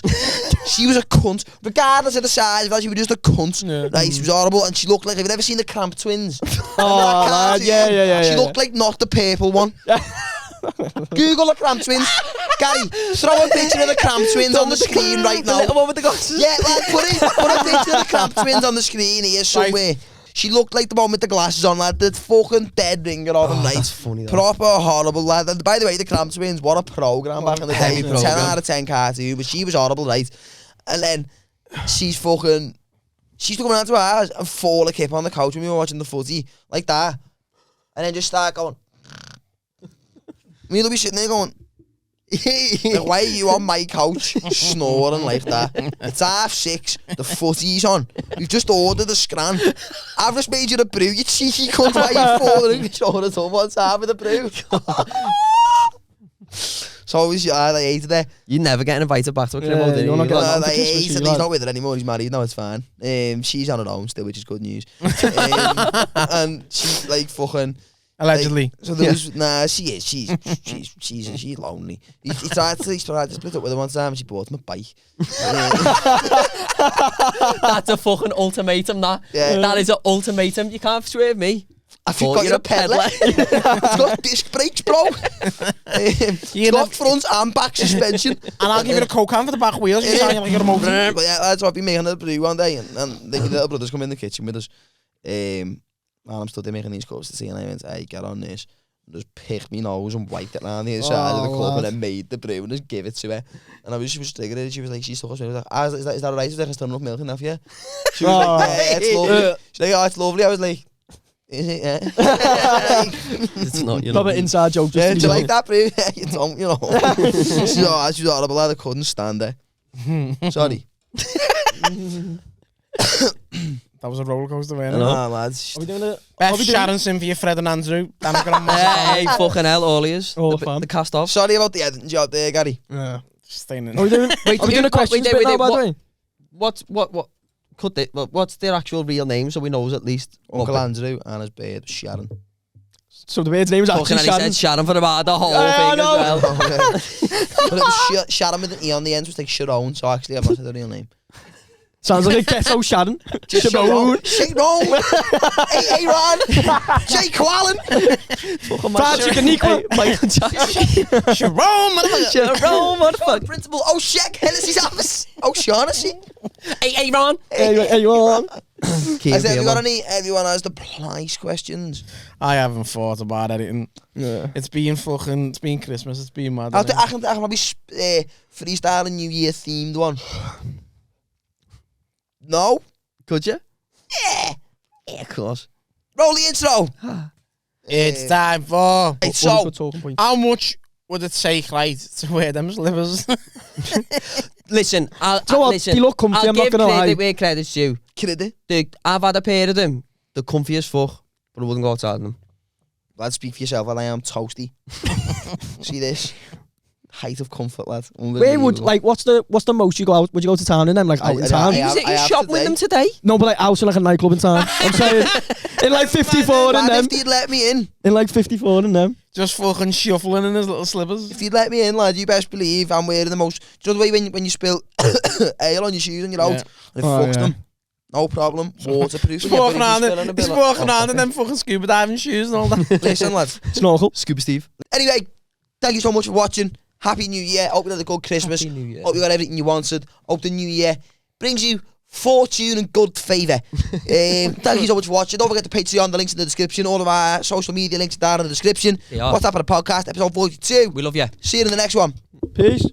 C: She was a cunt. Regardless of the size of her, she was just a cunt. Yeah. Right, she was horrible, and she looked like, have you ever seen the Cramp Twins?
B: Oh, lad, yeah.
C: She looked like not the purple one. Google the Cramp Twins. Gary, throw a picture of the Cramp Twins on the screen right now.
A: The little one with the glasses.
C: Yeah, lad, put a picture of the Cramp Twins on the screen here somewhere. Right. She looked like the one with the glasses on, lad. The fucking dead ringer on them, right?
A: That's funny, though.
C: Proper horrible, lad. And by the way, the Cramp Twins, what a program back in the day. 10 out of 10 cartoon, but she was horrible, right? And then she's come around to ours and fall a kip on the couch when we were watching the footy, like that. And then just start going. Me'll be sitting there going, like, why are you on my couch snoring like that? It's 6:30, the footy's on. We've just ordered a scran. I've just made you a brew, you cheeky cunt. Why are you falling and showing us up on top of the brew? So obviously, I hated it.
A: You're never getting invited back to a crib, I
C: hate it. He's not with her anymore. He's married. No, it's fine. She's on her own still, which is good news. And she's like fucking.
D: Allegedly.
C: Like, so there was she is. She's lonely. He tried to split up with her one time, and she bought him a bike.
A: That's a fucking ultimatum. That is an ultimatum. You can't swear me.
C: I thought you're a peddler. It's got disc brakes, bro. It's got front and back suspension.
D: And I'll give you a coke can for the back wheels. You sound like you're a motor.
C: But yeah, that's what I've been making at the brew one day, and the little brothers come in the kitchen with us. And I'm stood there making these cups to see, and I went, hey, get on this. And just picked my nose and wiped it around the inside of the cup, and then made the brew and just give it to her. And she was triggering it. She was like, she still got me. I was like, is that right? She was like, there's still enough milk in that for you? She was like, yeah, it's lovely. She's like, oh, it's lovely. I was like, is it? Yeah.
A: It's not, you know.
B: Probably inside joke.
C: Yeah, do you like that, bro? Yeah, you don't, you know. She was horrible. I couldn't stand her. Sorry.
D: That was a roller coaster, man.
C: Nah, lads.
B: Are we doing it?
D: Beth Sharon Cynthia, Fred and Andrew.
A: Hey, fucking hell, all ears.
B: All
A: the,
B: fun.
A: the cast off.
C: Sorry about the editing job there, Gary.
B: Yeah.
D: Staying in.
B: Are we doing? Wait, are we doing a questions bit now, by the way?
A: What could they, what's their actual real name so we knows at least?
C: Uncle Andrew and his bird was Sharon.
B: So the bird's name is actually
A: Fucking hell, he
B: Sharon.
A: said Sharon for about the whole thing
B: I know.
A: as well.
C: But it was Sharon with an E on the end, so it's like Sharon, so actually I've not said the real name.
B: Sounds like a ghetto Sharon.
C: Sharon. Sharon. Hey, Ron. Jay Quallen.
B: Fried chicken equal.
A: Michael Jackson.
D: Sharon, motherfucker.
A: Sharon, motherfucker.
C: Principal. Oh, Sheck. Hennessy's office. Oh, Shaughnessy.
A: Hey, Ron.
B: Hey, you on?
C: Has everyone has the price questions?
D: I haven't thought about anything.
B: Yeah.
D: It's been Christmas. It's been mad.
C: I can maybe freestyle a New Year themed one. No?
A: Could you?
C: Yeah.
A: Of course.
C: Roll the intro.
D: It's time for.
C: Hey, so,
D: How much would it take, right, to wear them slippers?
A: Listen,
B: they look comfy,
A: I'll
B: I'm not
A: give
B: gonna lie.
A: credit where credit's due.
C: credit.
A: I've had a pair of them. They're comfy as fuck, but I wouldn't go outside them.
C: Lad, speak for yourself, and I am toasty. See this? Height of comfort, lad.
B: Where would, like, what's the most you go out? Would you go to town in them, like, out in town?
A: You shop with them today?
B: No, but like out in like a nightclub in town. I'm saying, in like 54 in them.
C: If you'd let me in.
B: In like 54 in them.
D: Just fucking shuffling in his little slippers.
C: If you'd let me in, lad, you best believe I'm wearing the most. Do you know the way when you spill ale on your shoes and you're out, and it fucks them? No problem. Waterproof.
D: He's walking around in them fucking scuba diving shoes and all that.
C: Listen, lad.
B: Snorkel.
C: Scuba Steve. Anyway, thank you so much for watching. Happy New Year. Hope you had a good Christmas.
A: Happy New Year.
C: Hope you got everything you wanted. Hope the New Year brings you fortune and good favour. Thank you so much for watching. Don't forget to Patreon, the links in the description. All of our social media links are down in the description. What's Happenin podcast, episode 42.
A: We love you.
C: See you in the next one.
B: Peace.